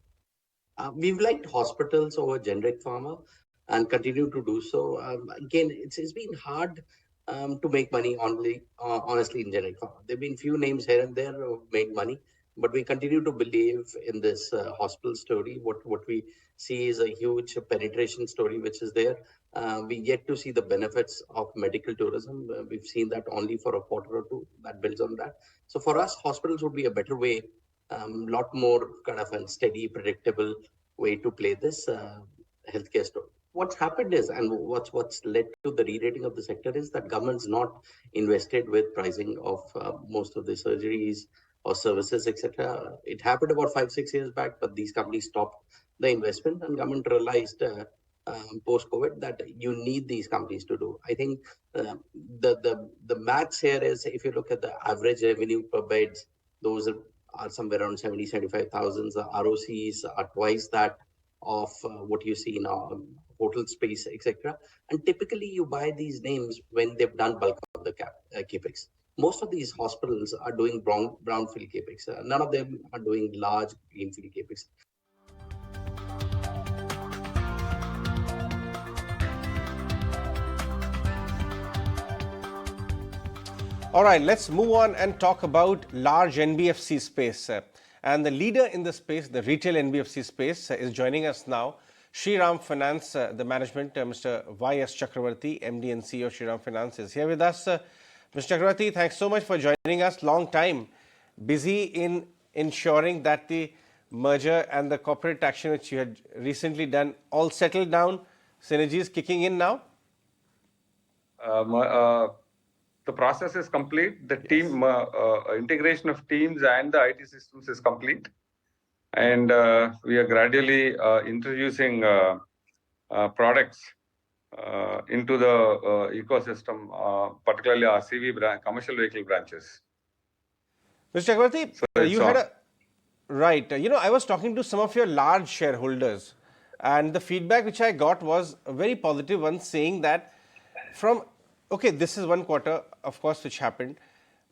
We've liked hospitals over generic pharma and continue to do so. Again, it's been hard to make money honestly in generic pharma. There have been few names here and there who made money, but we continue to believe in this hospital story. What we see is a huge penetration story which is there. We yet to see the benefits of medical tourism. We've seen that only for a quarter or two. That builds on that. So for us, hospitals would be a better way, lot more kind of a steady, predictable way to play this healthcare story. What's happened is, and what's led to the re-rating of the sector is that government's not invested with pricing of most of the surgeries or services, etc. It happened about 5-6 years back, but these companies stopped the investment, and government realized post-COVID that you need these companies to do. I think the maths here is, if you look at the average revenue per beds, those are somewhere around 70,000-75,000. The ROCs are twice that of what you see in our hotel space, etc. And typically you buy these names when they've done bulk of the capex. Most of these hospitals are doing brownfield capex. None of them are doing large greenfield capex. All right, let's move on and talk about large NBFC space. And the leader in the space, the retail NBFC space, is joining us now. Shriram Finance, the management, Mr. Y.S. Chakravarti, MD and CEO of Shriram Finance, is here with us. Mr. Chakravarti, thanks so much for joining us. Long time. Busy in ensuring that the merger and the corporate action which you had recently done all settled down. Synergies kicking in now? The process is complete. The team integration of teams and the IT systems is complete. And we are gradually introducing products into the ecosystem, particularly our CV commercial vehicle branches. Mr. Chakravarti, So it's you had on. a right. I was talking to some of your large shareholders, and the feedback which I got was a very positive one, saying that this is one quarter, of course, which happened,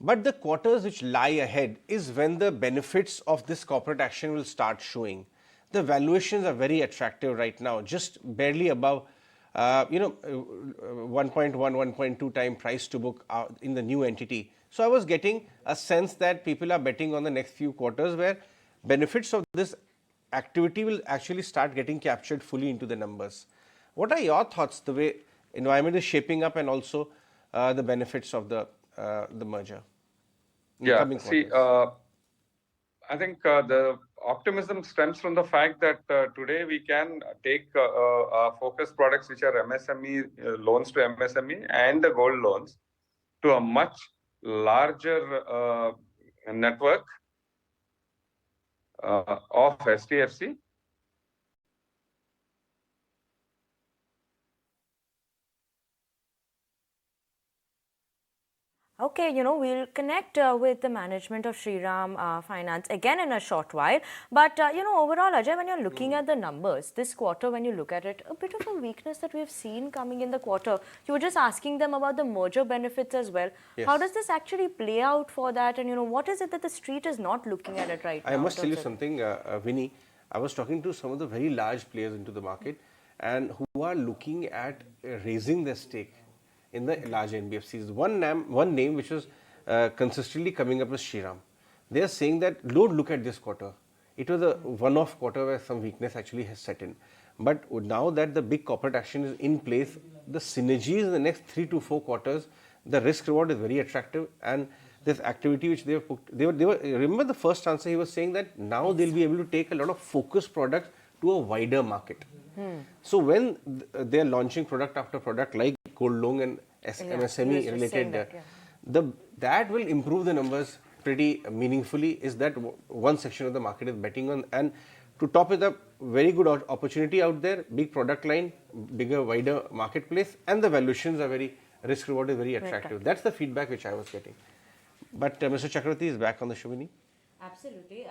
but the quarters which lie ahead is when the benefits of this corporate action will start showing. The valuations are very attractive right now, just barely above 1.1, 1.2 time price to book in the new entity. So I was getting a sense that people are betting on the next few quarters where benefits of this activity will actually start getting captured fully into the numbers. What are your thoughts, the way environment is shaping up, and also the benefits of the merger in Yeah, coming see, quarters? I think the optimism stems from the fact that today we can take focus products which are MSME loans to MSME and the gold loans to a much larger network of STFC. Okay, we'll connect with the management of Shriram Finance again in a short while. But, overall, Ajay, when you're looking at the numbers, this quarter, when you look at it, a bit of a weakness that we've seen coming in the quarter. You were just asking them about the merger benefits as well. Yes. How does this actually play out for that? And, what is it that the street is not looking at it right now? I must tell you something, Vinny. I was talking to some of the very large players into the market and who are looking at raising their stake in the large NBFCs. One name which was consistently coming up is Shriram. They are saying that don't look at this quarter. It was a one-off quarter where some weakness actually has set in. But now that the big corporate action is in place, the synergies in the next 3 to 4 quarters, the risk reward is very attractive, and this activity which they have put, remember the first answer he was saying that now they'll be able to take a lot of focused products to a wider market. So when they are launching product after product like gold loan and MSME related, that will improve the numbers pretty meaningfully. Is that one section of the market is betting on, and to top it up, very good opportunity out there, big product line, bigger, wider marketplace, and the valuations are very, risk reward is very attractive. That's the feedback which I was getting. But Mr. Chakravarti is back on the show, Vinny. Absolutely.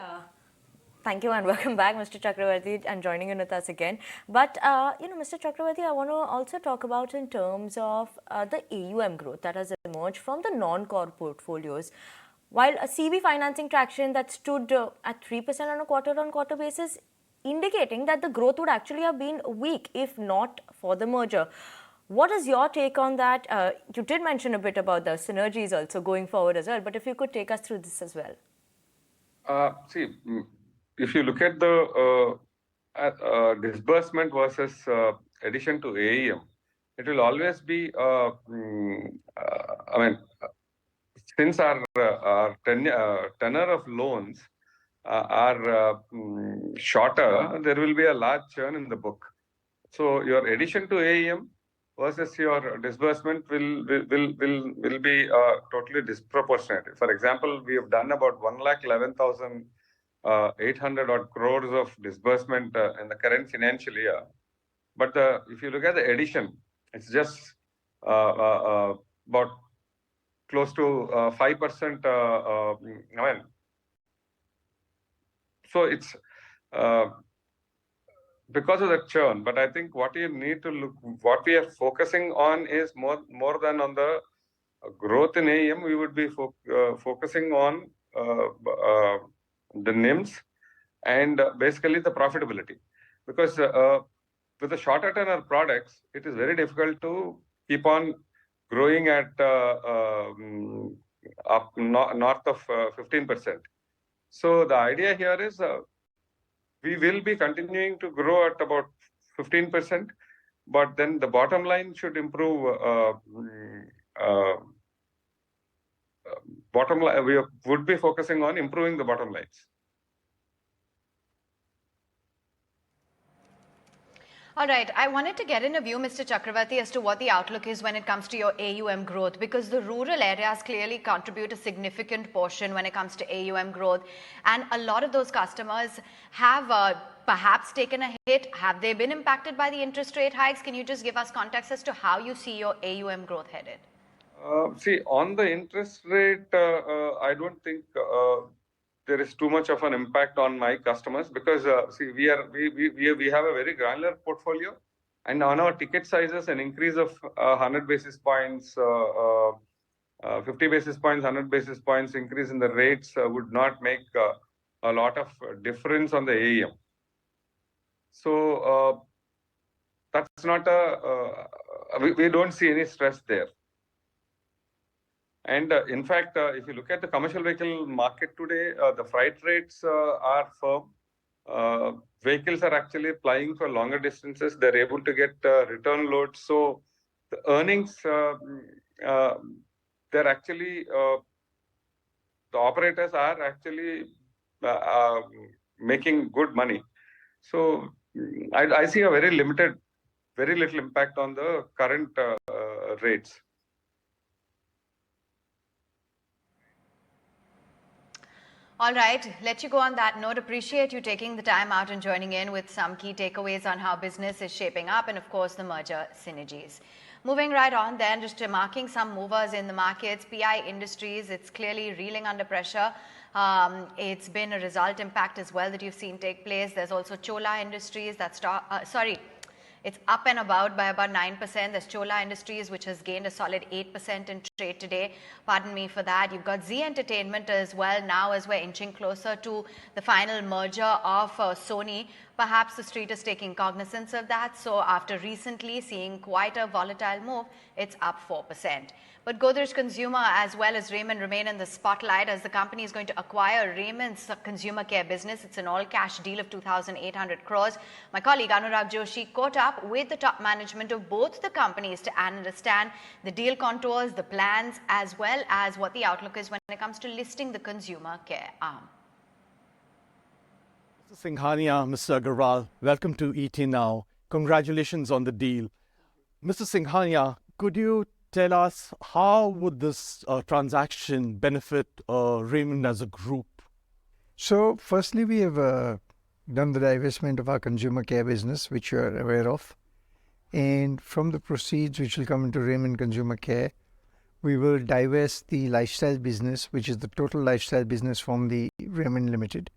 Thank you and welcome back, Mr. Chakravarti, and joining in with us again. But, Mr. Chakravarti, I want to also talk about in terms of the AUM growth that has emerged from the non-core portfolios. While a CV financing traction that stood at 3% on a quarter-on-quarter basis, indicating that the growth would actually have been weak if not for the merger. What is your take on that? You did mention a bit about the synergies also going forward as well, but if you could take us through this as well. If you look at the disbursement versus addition to AUM, it will always be, since our tenor of loans are shorter, there will be a large churn in the book. So your addition to AUM versus your disbursement will be totally disproportionate. For example, we have done about 1,11,800 odd crores of disbursement in the current financial year. But if you look at the addition, it's just about close to 5%. So it's because of the churn. But I think what you need to look, what we are focusing on is more than on the growth in AUM. We would be focusing on the NIMs and basically the profitability, because with the shorter tenor products, it is very difficult to keep on growing at up north of 15%. So the idea here is we will be continuing to grow at about 15%, but then the bottom line should improve. Bottom line, we would be focusing on improving the bottom lines. All right, I wanted to get in a view, Mr. Chakravarti, as to what the outlook is when it comes to your AUM growth, because the rural areas clearly contribute a significant portion when it comes to AUM growth. And a lot of those customers have perhaps taken a hit. Have they been impacted by the interest rate hikes? Can you just give us context as to how you see your AUM growth headed? See, on the interest rate, I don't think there is too much of an impact on my customers because see, we have a very granular portfolio, and on our ticket sizes, an increase of 100 basis points, 50 basis points, 100 basis points increase in the rates would not make a lot of difference on the AEM. So that's not we don't see any stress there. And in fact, if you look at the commercial vehicle market today, the freight rates are firm. Vehicles are actually flying for longer distances. They're able to get return loads. So the earnings, they're actually, the operators are actually making good money. So I see a very little impact on the current rates. All right, let you go on that note. Appreciate you taking the time out and joining in with some key takeaways on how business is shaping up and, of course, the merger synergies. Moving right on then, just remarking some movers in the markets. PI Industries, it's clearly reeling under pressure. It's been a result impact as well that you've seen take place. There's also Chola Industries that's it's up and about by about 9%. There's Chola Industries, which has gained a solid 8% in trade today. Pardon me for that. You've got Z Entertainment as well now as we're inching closer to the final merger of Sony. Perhaps the street is taking cognizance of that. So after recently seeing quite a volatile move, it's up 4%. But Godrej Consumer as well as Raymond remain in the spotlight as the company is going to acquire Raymond's consumer care business. It's an all-cash deal of 2,800 crores. My colleague Anurag Joshi caught up with the top management of both the companies to understand the deal contours, the plans, as well as what the outlook is when it comes to listing the consumer care arm. Mr. Singhania, Mr. Agarwal, welcome to ET Now. Congratulations on the deal. Mr. Singhania, could you tell us how would this transaction benefit Raymond as a group? So, firstly, we have done the divestment of our consumer care business, which you are aware of. And from the proceeds which will come into Raymond Consumer Care, we will divest the lifestyle business, which is the total lifestyle business from the Raymond Limited,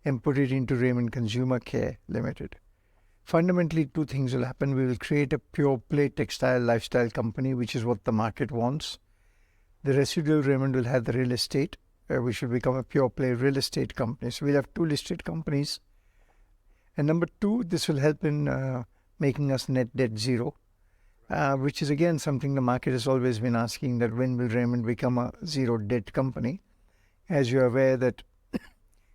and put it into Raymond Consumer Care Limited. Fundamentally, two things will happen. We will create a pure play textile lifestyle company, which is what the market wants. The residual Raymond will have the real estate, which will become a pure play real estate company. So we'll have two listed companies. And number two, this will help in making us net debt zero, which is again something the market has always been asking, that when will Raymond become a zero debt company? As you're aware that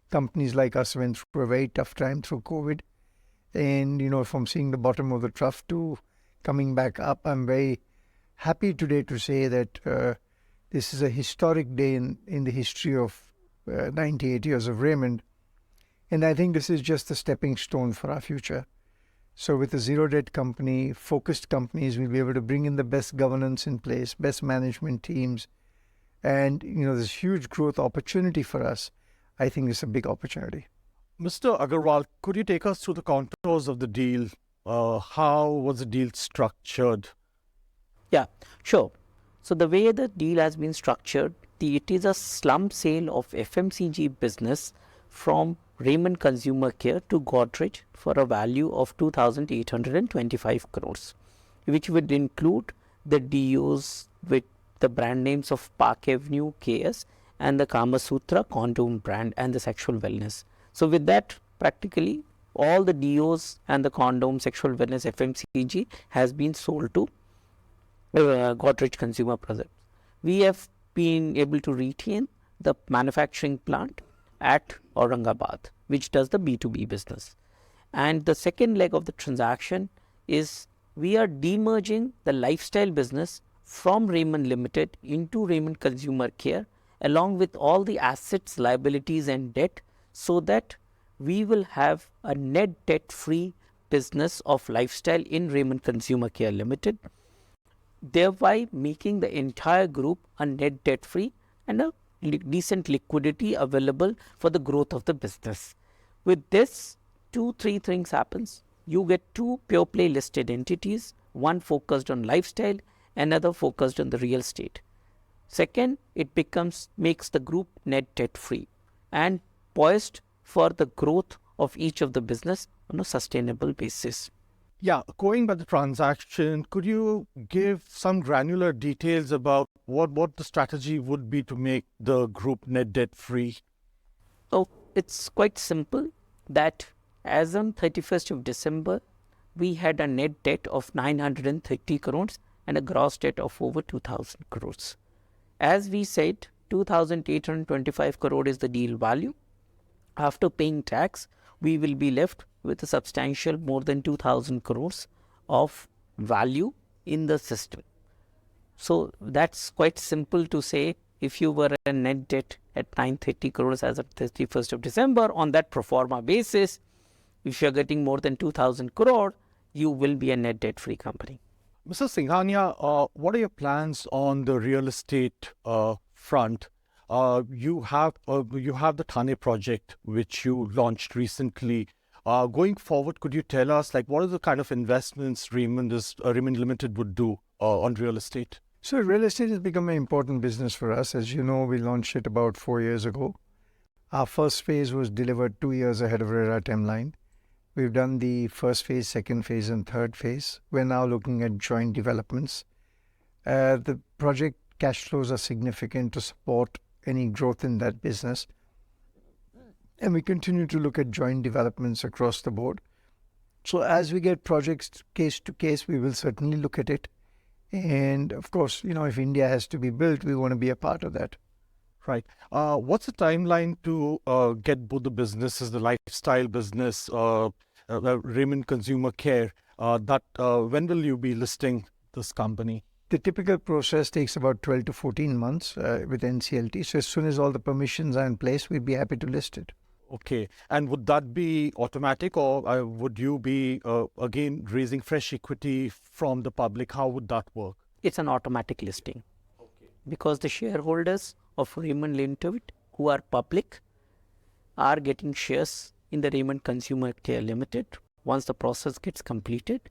companies like us went through a very tough time through COVID. And, you know, from seeing the bottom of the trough to coming back up, I'm very happy today to say that this is a historic day in the history of 98 years of Raymond. And I think this is just a stepping stone for our future. So with a zero debt company, focused companies, we'll be able to bring in the best governance in place, best management teams. And, you know, there's huge growth opportunity for us. I think it's a big opportunity. Mr. Agarwal, could you take us through the contours of the deal? How was the deal structured? Yeah, sure. So the way the deal has been structured, it is a slump sale of FMCG business from Raymond Consumer Care to Godrej for a value of 2,825 crores, which would include the DOs with the brand names of Park Avenue KS and the Kama Sutra condom brand and the sexual wellness. So with that, practically all the DOs and the condom, sexual wellness, FMCG has been sold to Godrej Consumer Products. We have been able to retain the manufacturing plant at Aurangabad, which does the B2B business. And the second leg of the transaction is we are demerging the lifestyle business from Raymond Limited into Raymond Consumer Care, along with all the assets, liabilities and debt, so that we will have a net debt-free business of lifestyle in Raymond Consumer Care Limited, thereby making the entire group a net debt-free and a decent liquidity available for the growth of the business. With this, 2-3 things happens. You get two pure play listed entities, one focused on lifestyle another focused on the real estate. Second, it makes the group net debt free and poised for the growth of each of the business on a sustainable basis. Yeah, going by the transaction, could you give some granular details about what the strategy would be to make the group net debt free? So it's quite simple that as on 31st of December, we had a net debt of 930 crores and a gross debt of over 2,000 crores. As we said, 2,825 crore is the deal value. After paying tax, we will be left with a substantial more than 2,000 crores of value in the system. So that's quite simple to say. If you were a net debt at 930 crores as of 31st of December, on that pro forma basis, if you're getting more than 2,000 crore, you will be a net debt free company. Mr. Singhania, what are your plans on the real estate front? You have the Thane project which you launched recently. Going forward, could you tell us what are the kind of investments Raymond Limited would do on real estate? So real estate has become an important business for us. As you know, we launched it about 4 years ago. Our first phase was delivered 2 years ahead of our timeline. We've done the first phase, second phase, and third phase. We're now looking at joint developments. The project cash flows are significant to support any growth in that business. And we continue to look at joint developments across the board. So as we get projects case to case, we will certainly look at it. And of course, if India has to be built, we want to be a part of that. Right. What's the timeline to get both the businesses, the lifestyle business, Raymond Consumer Care, when will you be listing this company? The typical process takes about 12 to 14 months with NCLT. So as soon as all the permissions are in place, we'd be happy to list it. Okay. And would that be automatic, or would you be again raising fresh equity from the public? How would that work? It's an automatic listing. Okay. Because the shareholders of Raymond Limited, who are public, are getting shares in the Raymond Consumer Care Limited. Once the process gets completed,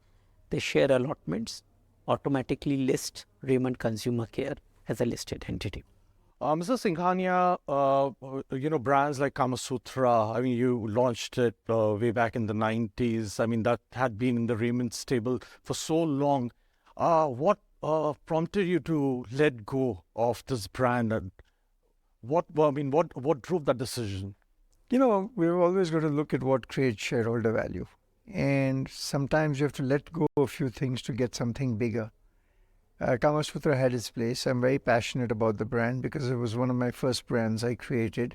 the share allotments automatically list Raymond Consumer Care as a listed entity. Mr. Singhania, brands like Kama Sutra, you launched it way back in the 90s. That had been in the Raymond stable for so long. What prompted you to let go of this brand? And what drove that decision? We're always going to look at what creates shareholder value. And sometimes you have to let go of a few things to get something bigger. Kama Sutra had its place. I'm very passionate about the brand because it was one of my first brands I created.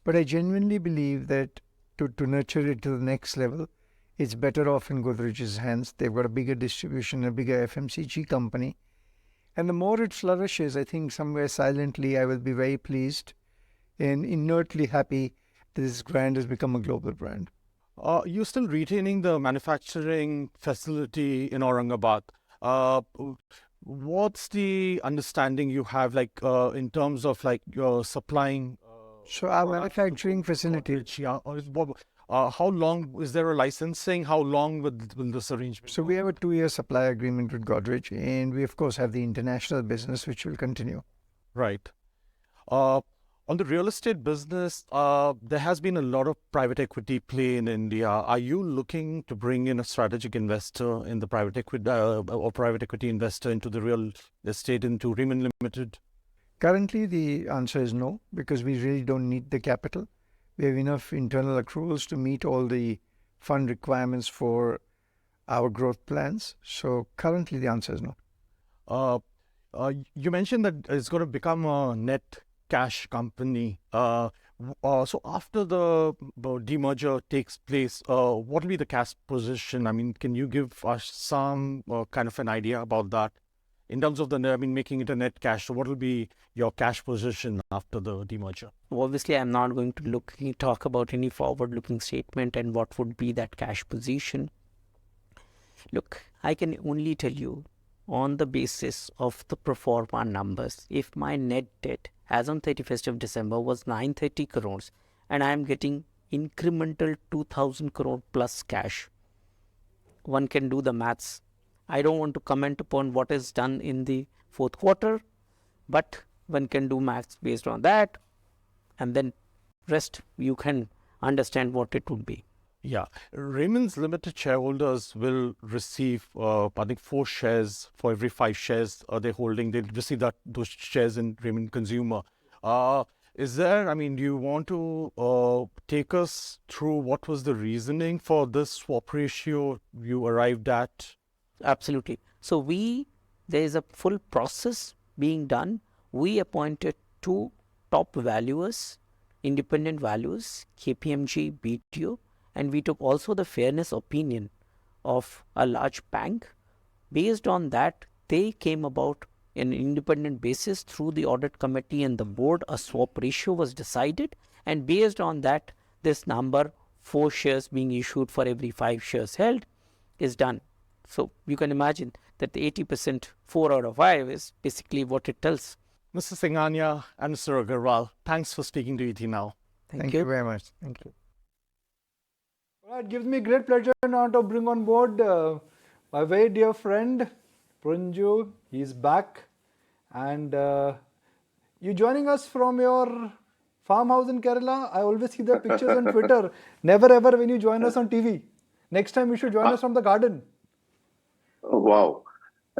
But I genuinely believe that to nurture it to the next level, it's better off in Godrej's hands. They've got a bigger distribution, a bigger FMCG company. And the more it flourishes, I think somewhere silently I will be very pleased and inertly happy that this brand has become a global brand. You're still retaining the manufacturing facility in Aurangabad. What's the understanding you have, in terms of your supplying? So our manufacturing facility. How long is there a licensing? How long will this arrangement? So we have a 2-year supply agreement with Godrej, and we of course have the international business which will continue. Right. On the real estate business, there has been a lot of private equity play in India. Are you looking to bring in a strategic investor in the private equity investor into the real estate, into Raymond Limited? Currently, the answer is no, because we really don't need the capital. We have enough internal accruals to meet all the fund requirements for our growth plans. So currently, the answer is no. You mentioned that it's going to become a net cash company. So after the demerger takes place, what will be the cash position? Can you give us some kind of an idea about that? In terms of making it a net cash, so what will be your cash position after the demerger? Obviously, I'm not going to talk about any forward-looking statement and what would be that cash position. Look, I can only tell you on the basis of the pro forma numbers, if my net debt as on 31st of December was 930 crores and I am getting incremental 2,000 crore plus cash, one can do the maths. I don't want to comment upon what is done in the fourth quarter, but one can do maths based on that, and then rest you can understand what it would be. Yeah, Raymond's limited shareholders will receive, I think, 4 shares for every 5 shares they're holding. They'll receive those shares in Raymond Consumer. Is there, I mean, do you want to take us through what was the reasoning for this swap ratio you arrived at? Absolutely. So there is a full process being done. We appointed 2 top valuers, independent valuers, KPMG, BTO, and we took also the fairness opinion of a large bank. Based on that, they came about an independent basis through the audit committee and the board. A swap ratio was decided, and based on that, this number, 4 shares being issued for every 5 shares held, is done. So you can imagine that the 80%, 4 out of 5 is basically what it tells. Mr. Singhania and Mr. Agarwal, thanks for speaking to ET Now. Thank you very much. Thank you. All right, it gives me great pleasure now to bring on board my very dear friend, Prunju. He's back. And you joining us from your farmhouse in Kerala? I always see the pictures on Twitter. Never ever when you join us on TV. Next time you should join us from the garden. Oh, wow.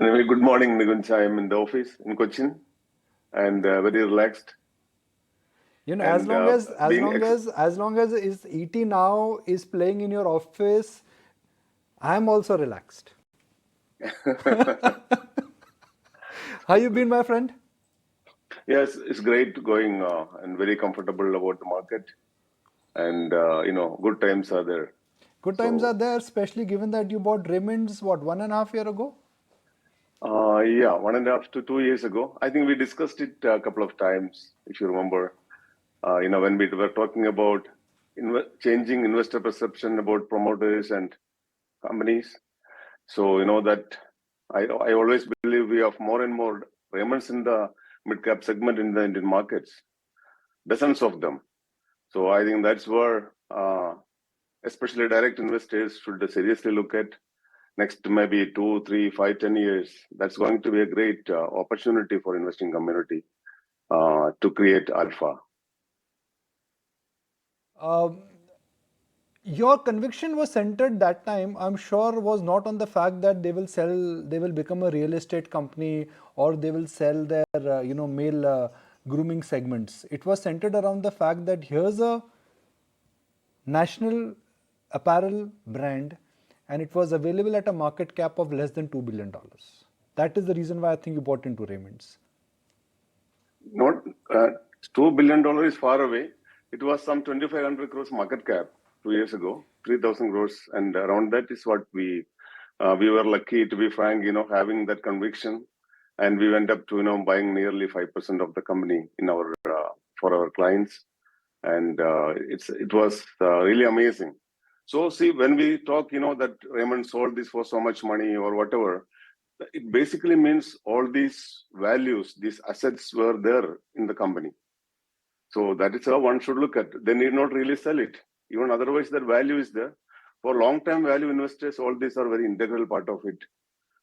Anyway, good morning, Nikunj. I am in the office in Cochin and very relaxed. You know, And, as long as is ET Now is playing in your office, I am also relaxed. How you been, my friend? Yes, it's great going and very comfortable about the market. And, good times are there. Good times are there, especially given that you bought Raymond's, what, 1.5 years ago? Yeah, 1.5 to 2 years ago. I think we discussed it a couple of times, if you remember. When we were talking about changing investor perception about promoters and companies. So, that I always believe we have more and more Raymonds in the mid-cap segment in the Indian markets, dozens of them. So I think that's where especially direct investors should seriously look at next maybe 2, 3, 5, 10 years. That's going to be a great opportunity for investing community to create alpha. Your conviction was centered that time, I'm sure, was not on the fact that they will become a real estate company or they will sell their, male grooming segments. It was centered around the fact that here's a national apparel brand and it was available at a market cap of less than $2 billion. That is the reason why I think you bought into Raymond's. Not $2 billion is far away. It was some 2,500 crores market cap 2 years ago, 3,000 crores, and around that is what we were lucky, to be frank, having that conviction, and we went up to buying nearly 5% of the company in our for our clients, and it was really amazing. So see, when we talk, that Raymond sold this for so much money or whatever, it basically means all these values, these assets were there in the company. So that is how one should look at it. They need not really sell it. Even otherwise, that value is there. For long-term value investors, all these are very integral part of it.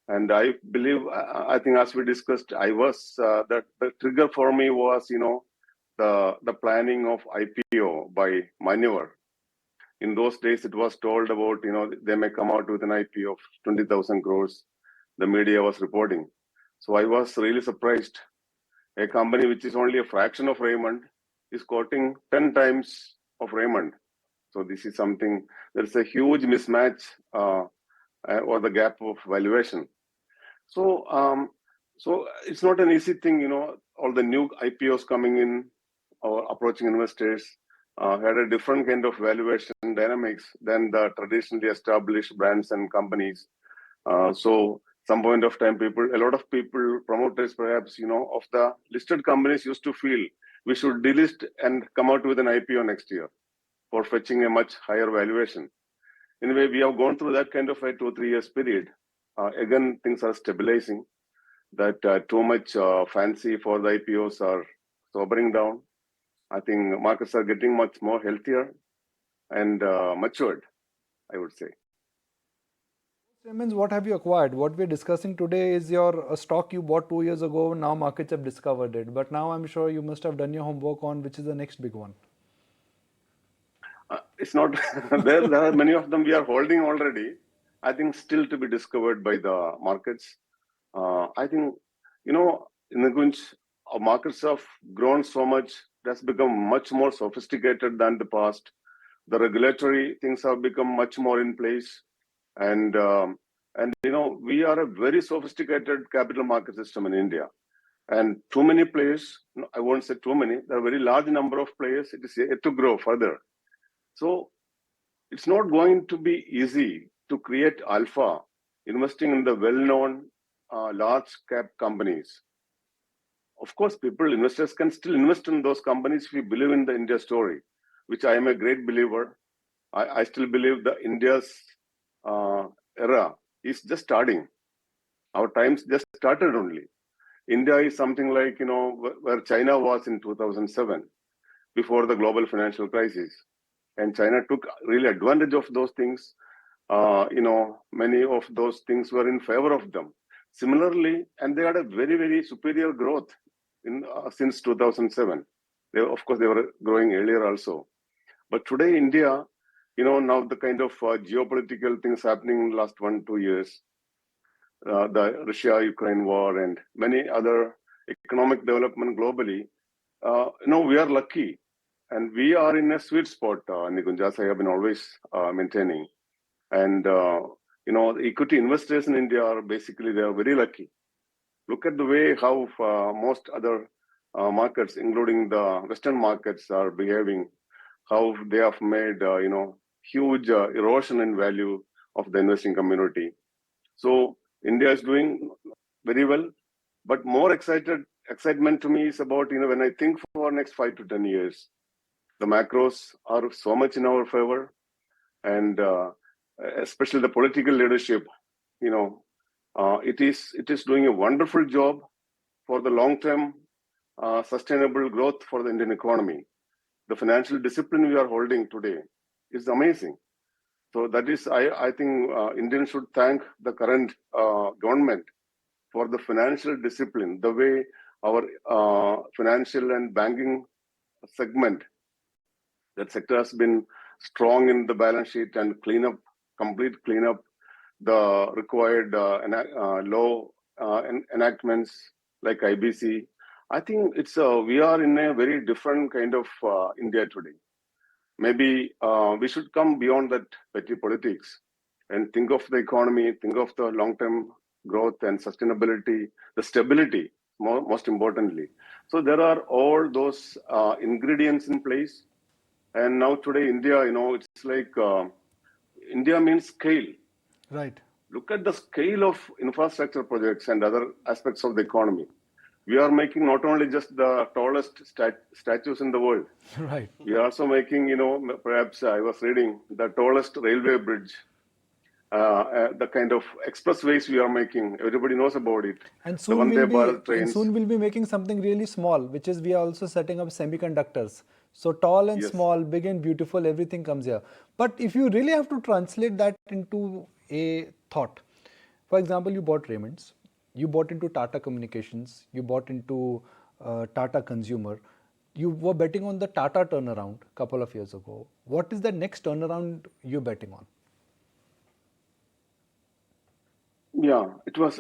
And I believe, I think as we discussed, I was, that the trigger for me was, the planning of IPO by Maneuver. In those days, it was told about, they may come out with an IPO of 20,000 crores. The media was reporting. So I was really surprised. A company which is only a fraction of Raymond is quoting 10 times of Raymond. So this is something, there's a huge mismatch or the gap of valuation. So it's not an easy thing, all the new IPOs coming in or approaching investors had a different kind of valuation dynamics than the traditionally established brands and companies. So some point of time, a lot of people, promoters perhaps, of the listed companies used to feel we should delist and come out with an IPO next year for fetching a much higher valuation. Anyway, we have gone through that kind of a 2-3 years period. Again, things are stabilizing. That too much fancy for the IPOs are sobering down. I think markets are getting much more healthier and matured, I would say. Means what have you acquired? What we're discussing today is your a stock you bought 2 years ago. Now markets have discovered it. But now I'm sure you must have done your homework on which is the next big one. It's not there. There are many of them we are holding already. I think still to be discovered by the markets. I think Nikunj, our markets have grown so much. That's become much more sophisticated than the past. The regulatory things have become much more in place, and we are a very sophisticated capital market system in India. And too many players, I won't say too many, there are a very large number of players. It is yet to grow further. So it's not going to be easy to create alpha investing in the well-known large cap companies. Of course, investors can still invest in those companies if you believe in the India story, which I am a great believer. I still believe that India's era is just starting. Our times just started only. India is something like, where China was in 2007, before the global financial crisis. And China took really advantage of those things. Many of those things were in favor of them. Similarly, and they had a very, very superior growth since 2007. Of course, they were growing earlier also. But today, India, now the kind of geopolitical things happening in the last 1-2 years, the Russia-Ukraine war and many other economic development globally, we are lucky. And we are in a sweet spot, Nikunj, as I have been always maintaining. And, the equity investors in India are basically, they are very lucky. Look at the way how most other markets, including the Western markets, are behaving, how they have made, huge erosion in value of the investing community. So India is doing very well, but more excitement to me is about, when I think for next 5 to 10 years, the macros are so much in our favor, and especially the political leadership, it is doing a wonderful job for the long-term sustainable growth for the Indian economy. The financial discipline we are holding today is amazing. So that is, I think Indians should thank the current government for the financial discipline, the way our financial and banking segment, that sector has been strong in the balance sheet and complete cleanup, the required law enactments like IBC. I think we are in a very different kind of India today. Maybe we should come beyond that petty politics and think of the economy, think of the long-term growth and sustainability, the stability, most importantly. So there are all those ingredients in place. And now today, India, it's like India means scale. Right. Look at the scale of infrastructure projects and other aspects of the economy. We are making not only just the tallest statues in the world. Right. We are also making, perhaps I was reading, the tallest railway bridge, the kind of expressways we are making. Everybody knows about it. And soon we'll be making something really small, which is we are also setting up semiconductors. So tall and small, big and beautiful, everything comes here. But if you really have to translate that into a thought, for example, you bought Raymond's, you bought into Tata Communications, you bought into Tata Consumer, you were betting on the Tata turnaround a couple of years ago. What is the next turnaround you're betting on? Yeah,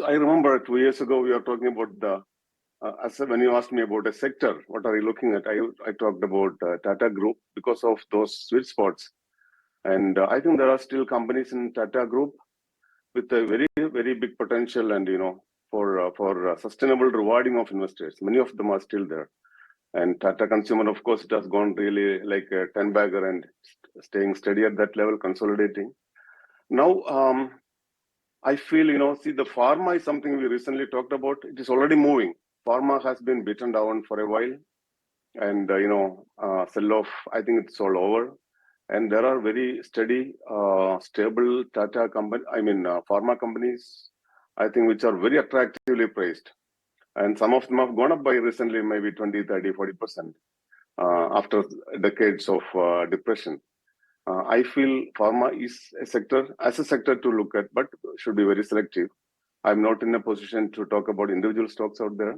I remember 2 years ago, we were talking about when you asked me about a sector, what are you looking at? I talked about Tata Group because of those sweet spots. And I think there are still companies in Tata Group with a very, very big potential and, for sustainable rewarding of investors. Many of them are still there. And Tata Consumer, of course, it has gone really like a 10-bagger and staying steady at that level, consolidating. Now, I feel, see, the pharma is something we recently talked about. It is already moving. Pharma has been beaten down for a while. And, sell-off, I think it's all over. And there are very steady, stable pharma companies, I think, which are very attractively priced. And some of them have gone up by recently, maybe 20, 30, 40% after decades of depression. I feel pharma is a sector to look at, but should be very selective. I'm not in a position to talk about individual stocks out there.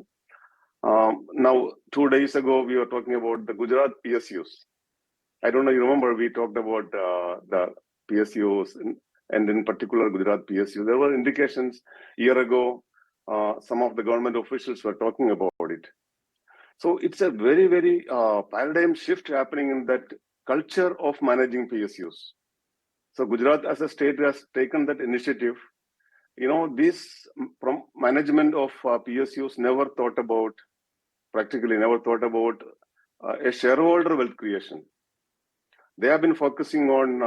Now, 2 days ago, we were talking about the Gujarat PSUs. I don't know, you remember we talked about the PSUs and in particular Gujarat PSU. There were indications a year ago, some of the government officials were talking about it. So it's a very, very paradigm shift happening in that culture of managing PSUs. So Gujarat as a state has taken that initiative. You know, this from management of PSUs practically never thought about a shareholder wealth creation. They have been focusing on,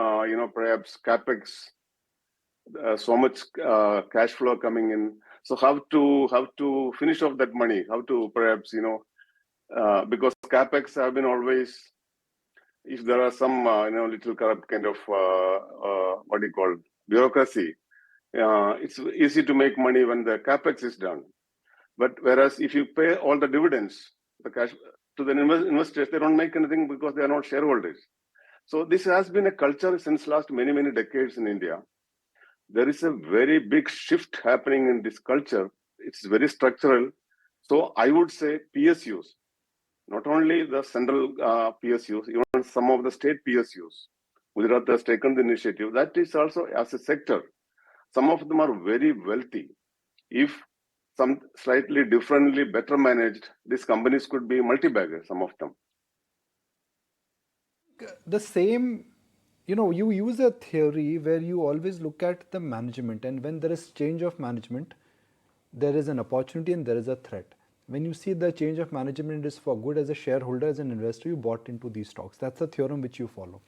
perhaps capex, so much cash flow coming in. So how to finish off that money? How to perhaps, because capex have been always, if there are some, little corrupt kind of, what do you call, bureaucracy, it's easy to make money when the capex is done. But whereas if you pay all the dividends, the cash to the investors, they don't make anything because they are not shareholders. So this has been a culture since last many, many decades in India. There is a very big shift happening in this culture. It's very structural. So I would say PSUs, not only the central PSUs, even some of the state PSUs. Gujarat has taken the initiative. That is also as a sector. Some of them are very wealthy. If some slightly differently better managed, these companies could be multi-baggers, some of them. The same, you use a theory where you always look at the management, and when there is change of management, there is an opportunity and there is a threat. When you see the change of management is for good, as a shareholder, as an investor, you bought into these stocks. That's a theorem which you follow.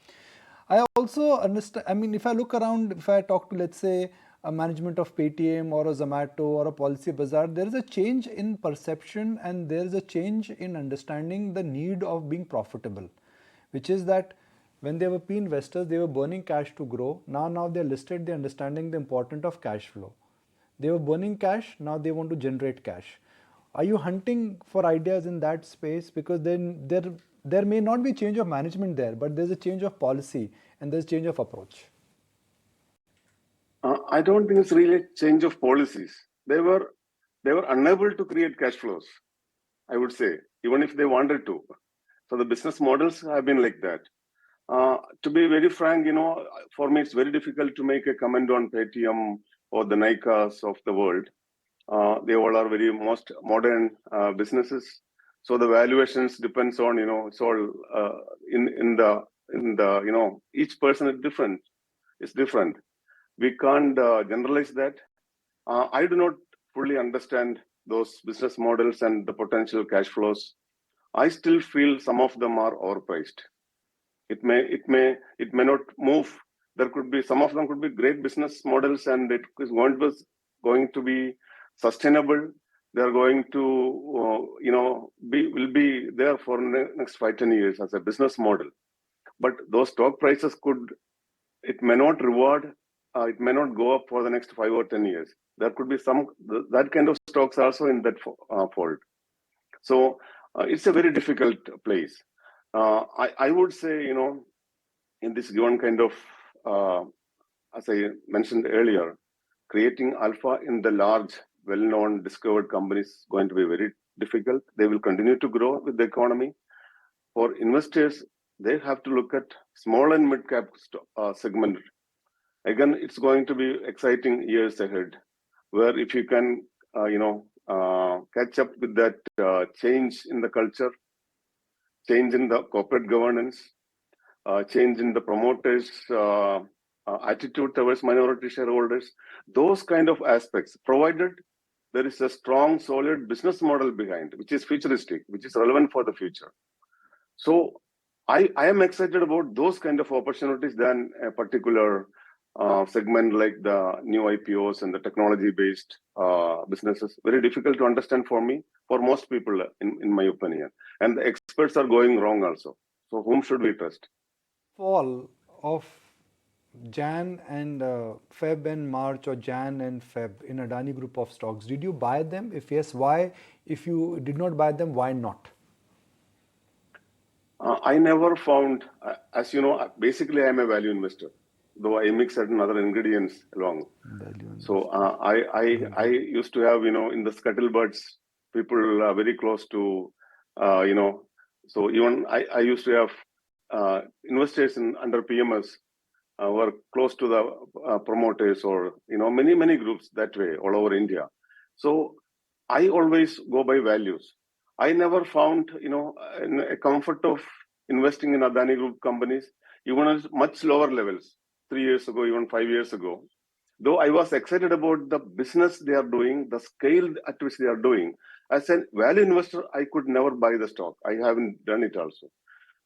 I also understand, if I look around, if I talk to, let's say, a management of Paytm or a Zomato or a Policy Bazaar, there is a change in perception and there is a change in understanding the need of being profitable, which is that when they were P investors, they were burning cash to grow. Now they're listed, they're understanding the importance of cash flow. They were burning cash, now they want to generate cash. Are you hunting for ideas in that space? Because then there may not be change of management there, but there's a change of policy and there's change of approach. I don't think it's really a change of policies. They were unable to create cash flows, I would say, even if they wanted to. So the business models have been like that. To be very frank, for me, it's very difficult to make a comment on Paytm or the Nykas of the world. They all are very most modern businesses. So the valuations depends on, it's all in the each person is different. It's different. We can't generalize that. I do not fully understand those business models and the potential cash flows. I still feel some of them are overpriced. It may not move. There could be some of them could be great business models, and it is going to be sustainable. They are going to will be there for the next 5-10 years as a business model. But those stock prices it may not reward. It may not go up for the next 5 or 10 years. There could be that kind of stocks also in that fold. So it's a very difficult place. I would say, in this given kind of, as I mentioned earlier, creating alpha in the large, well-known, discovered companies is going to be very difficult. They will continue to grow with the economy. For investors, they have to look at small and mid-cap segment. Again, it's going to be exciting years ahead, where if you can, catch up with that change in the culture, change in the corporate governance, change in the promoters' attitude towards minority shareholders, those kind of aspects, provided there is a strong, solid business model behind, which is futuristic, which is relevant for the future. So I am excited about those kind of opportunities than a particular segment like the new IPOs and the technology-based businesses. Very difficult to understand for me, for most people, in my opinion. And the experts are going wrong also. So whom should we trust? Fall of Jan and Feb and March, or Jan and Feb in Adani group of stocks, did you buy them? If yes, why? If you did not buy them, why not? I never found, as you know, basically I am a value investor, though I mix certain other ingredients along. So I used to have, in the scuttlebutts, people very close to, so even I used to have investors under PMS were close to the promoters or, many groups that way all over India. So I always go by values. I never found, a comfort of investing in Adani Group companies, even at much lower levels, 3 years ago, even 5 years ago. Though I was excited about the business they are doing, the scale at which they are doing, as a value investor, I could never buy the stock. I haven't done it also.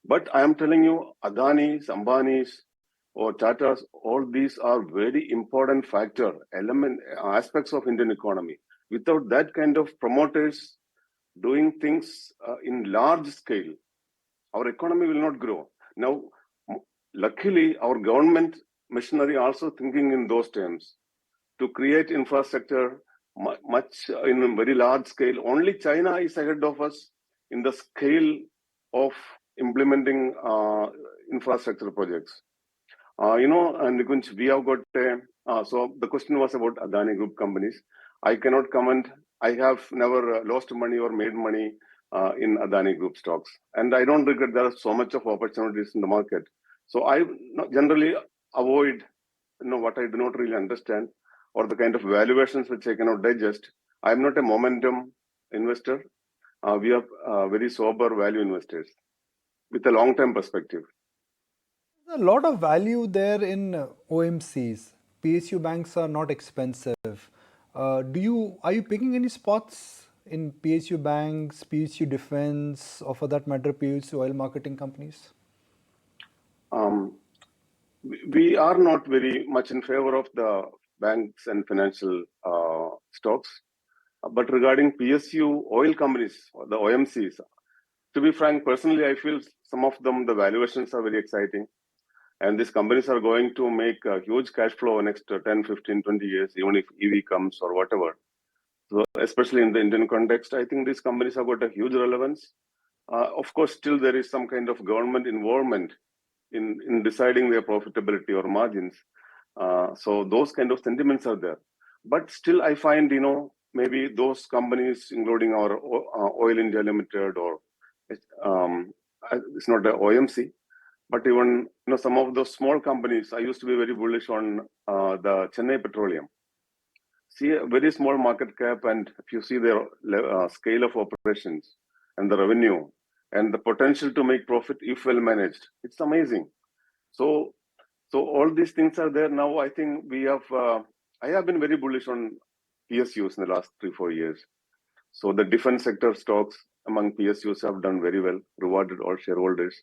But I am telling you, Adani's, Ambani's, or Tata's, all these are very important aspects of Indian economy. Without that kind of promoters doing things in large scale, our economy will not grow. Now, luckily, our government machinery also thinking in those terms to create infrastructure much in a very large scale. Only China is ahead of us in the scale of implementing infrastructure projects. Nikunj, we have got, so the question was about Adani Group companies. I cannot comment. I have never lost money or made money in Adani Group stocks. And I don't regret there are so much of opportunities in the market. So I generally avoid what I do not really understand or the kind of valuations which I cannot digest. I'm not a momentum investor. We are very sober value investors with a long-term perspective. There's a lot of value there in OMCs. PSU banks are not expensive. Are you picking any spots in PSU banks, PSU defense, or for that matter, PSU oil marketing companies? We are not very much in favor of the banks and financial stocks. But regarding PSU oil companies, or the OMCs, to be frank, personally, I feel some of them, the valuations are very exciting. And these companies are going to make a huge cash flow next 10, 15, 20 years, even if EV comes or whatever. So especially in the Indian context, I think these companies have got a huge relevance. Of course, still there is some kind of government involvement in deciding their profitability or margins. So those kind of sentiments are there. But still, I find, maybe those companies, including our Oil India Limited or it's not the OMC, but even some of those small companies, I used to be very bullish on the Chennai Petroleum. See a very small market cap, and if you see their scale of operations and the revenue and the potential to make profit if well managed, it's amazing. So all these things are there now. I think I have been very bullish on PSUs in the last 3-4 years. So the defense sector stocks among PSUs have done very well, rewarded all shareholders.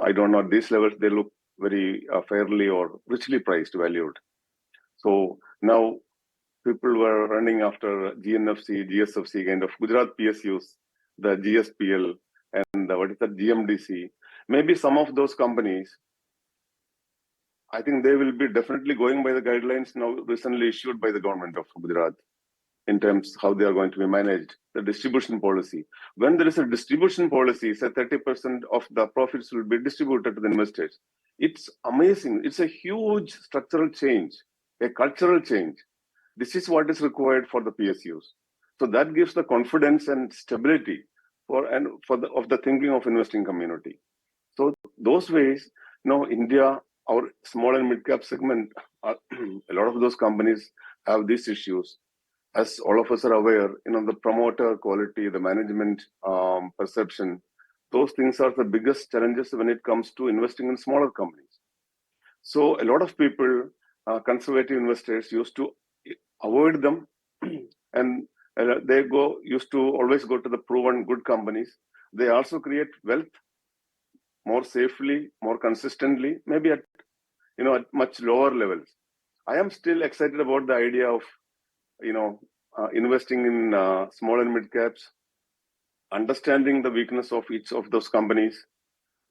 I don't know at these levels, they look very fairly or richly priced, valued. So now people were running after GNFC, GSFC kind of Gujarat PSUs, the GSPL and the GMDC. Maybe some of those companies, I think they will be definitely going by the guidelines now recently issued by the government of Gujarat in terms how they are going to be managed, the distribution policy. When there is a distribution policy, say 30% of the profits will be distributed to the investors. It's amazing. It's a huge structural change, a cultural change. This is what is required for the PSUs. So that gives the confidence and stability of the thinking of investing community. So those ways, India, our small and mid-cap segment, a lot of those companies have these issues. As all of us are aware, the promoter quality, the management perception, those things are the biggest challenges when it comes to investing in smaller companies. So a lot of people, conservative investors, used to avoid them, and they used to always go to the proven good companies. They also create wealth more safely, more consistently, maybe at much lower levels. I am still excited about the idea of investing in small and mid caps, understanding the weakness of each of those companies,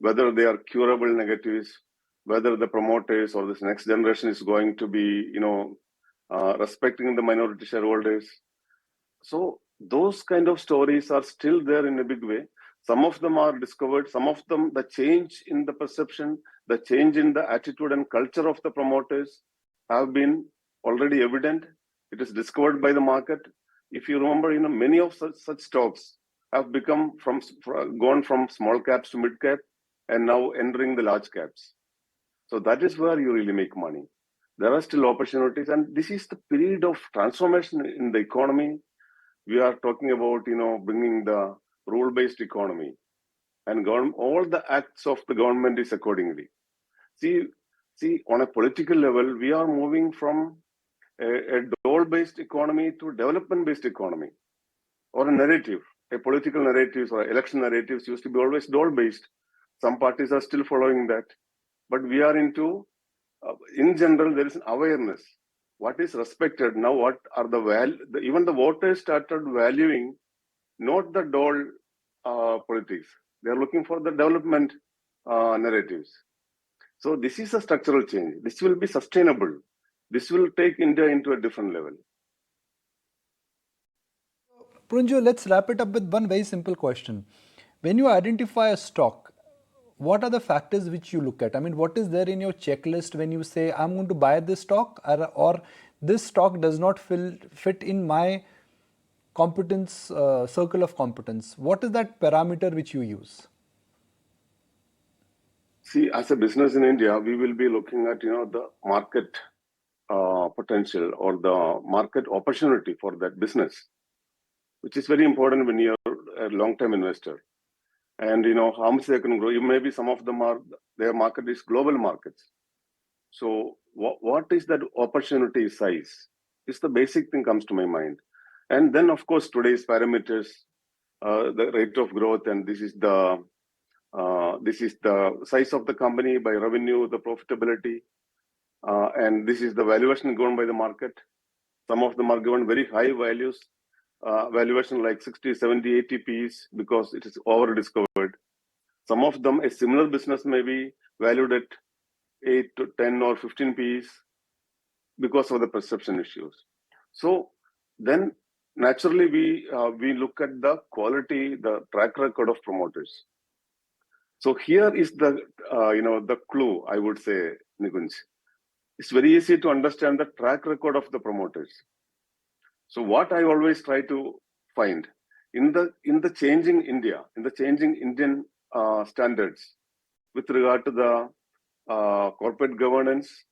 whether they are curable negatives, whether the promoters or this next generation is going to be, respecting the minority shareholders. So those kind of stories are still there in a big way. Some of them are discovered. Some of them, the change in the perception, the change in the attitude and culture of the promoters have been already evident. It is discovered by the market. If you remember, many of such stocks have become gone from small caps to mid cap and now entering the large caps. So that is where you really make money. There are still opportunities, and this is the period of transformation in the economy. We are talking about, bringing the rule-based economy, and all the acts of the government is accordingly. See, on a political level, we are moving from a dole-based economy to development-based economy, or a narrative. A political narratives or election narratives used to be always dole-based. Some parties are still following that, but we are into, in general, there is an awareness. What is respected now? What are even the voters started valuing not the dole politics. They are looking for the development narratives. So this is a structural change. This will be sustainable. This will take India into a different level. Prunjo, let's wrap it up with one very simple question. When you identify a stock, what are the factors which you look at? I mean, what is there in your checklist when you say, I'm going to buy this stock, or this stock does not fit in my competence, circle of competence? What is that parameter which you use? See, as a business in India, we will be looking at, the market potential or the market opportunity for that business, which is very important when you're a long-term investor. And, how much they can grow. Maybe some of them their market is global markets. So what is that opportunity size? Is the basic thing comes to my mind. And then, of course, today's parameters, the rate of growth, and this is the size of the company by revenue, the profitability, and this is the valuation given by the market. Some of them are given very high values, valuation like 60, 70, 80 Ps because it is over-discovered. Some of them, a similar business may be valued at 8 to 10 or 15 Ps because of the perception issues. So then naturally we look at the quality, the track record of promoters. So here is the the clue, I would say, Nikunj. It's very easy to understand the track record of the promoters. So what I always try to find in the changing India, in the changing Indian standards with regard to the corporate governance,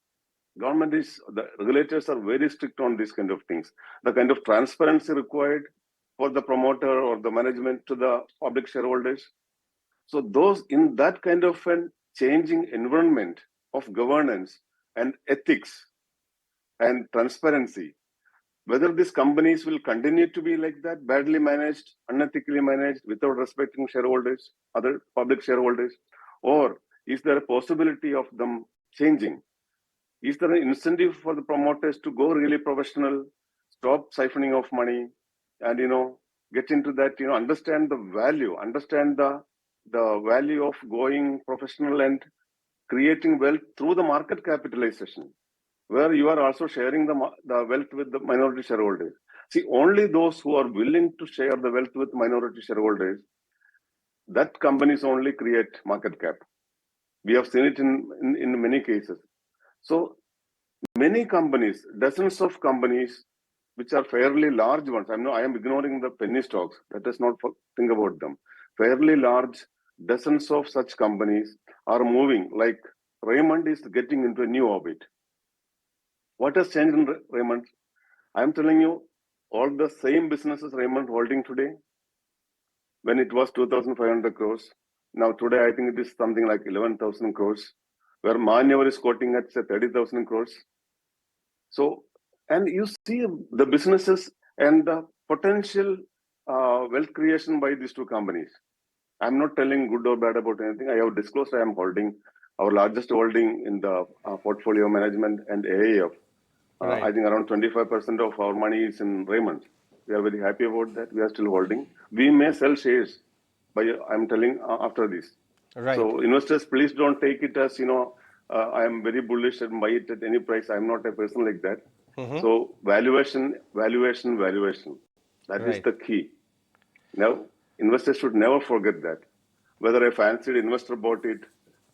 the regulators are very strict on these kind of things. The kind of transparency required for the promoter or the management to the public shareholders. So those in that kind of a changing environment of governance and ethics and transparency, whether these companies will continue to be like that, badly managed, unethically managed, without respecting shareholders, other public shareholders, or is there a possibility of them changing? Is there an incentive for the promoters to go really professional, stop siphoning of money, and get into that, understand the value, understand the value of going professional and creating wealth through the market capitalization, where you are also sharing the wealth with the minority shareholders. See, only those who are willing to share the wealth with minority shareholders, that companies only create market cap. We have seen it in many cases. So many companies, dozens of companies, which are fairly large ones. I am ignoring the penny stocks. Let us not think about them. Fairly large, dozens of such companies are moving. Like Raymond is getting into a new orbit. What has changed in Raymond? I am telling you, all the same businesses Raymond holding today, when it was 2,500 crores. Now today, I think it is something like 11,000 crores, where Manyavar is quoting at say 30,000 crores. So, and you see the businesses and the potential wealth creation by these two companies. I'm not telling good or bad about anything. I have disclosed I am holding our largest holding in the portfolio management and AIF. Right. I think around 25% of our money is in Raymond. We are very happy about that. We are still holding. We may sell shares, but I'm telling after this. Right. So investors, please don't take it as, I am very bullish and buy it at any price. I'm not a person like that. So valuation. That is the key. Now, Investors should never forget that. Whether a fancied investor bought it,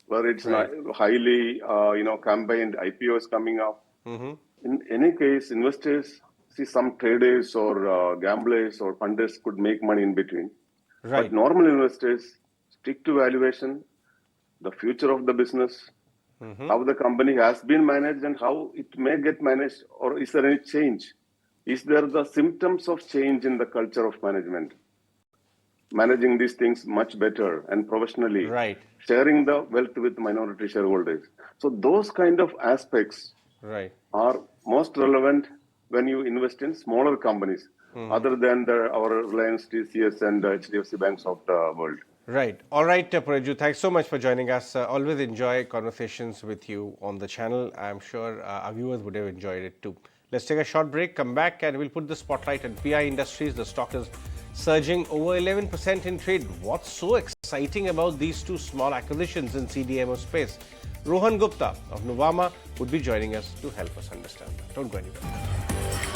whether it's highly campaigned IPOs coming up. In any case, investors see some traders or gamblers or funders could make money in between. But normal investors stick to valuation, the future of the business, how the company has been managed and how it may get managed, or is there any change? Is there the symptoms of change in the culture of management? Managing these things much better and professionally, sharing the wealth with minority shareholders. So those kind of aspects are most relevant when you invest in smaller companies, other than our Reliance, TCS and HDFC banks of the world. Right. All right, Praju, thanks so much for joining us. Always enjoy conversations with you on the channel. I'm sure our viewers would have enjoyed it too. Let's take a short break, come back, and we'll put the spotlight on PI Industries. The stock is surging over 11% in trade. What's so exciting about these two small acquisitions in CDMO space? Rohan Gupta of Nuvama would be joining us to help us understand that. Don't go anywhere.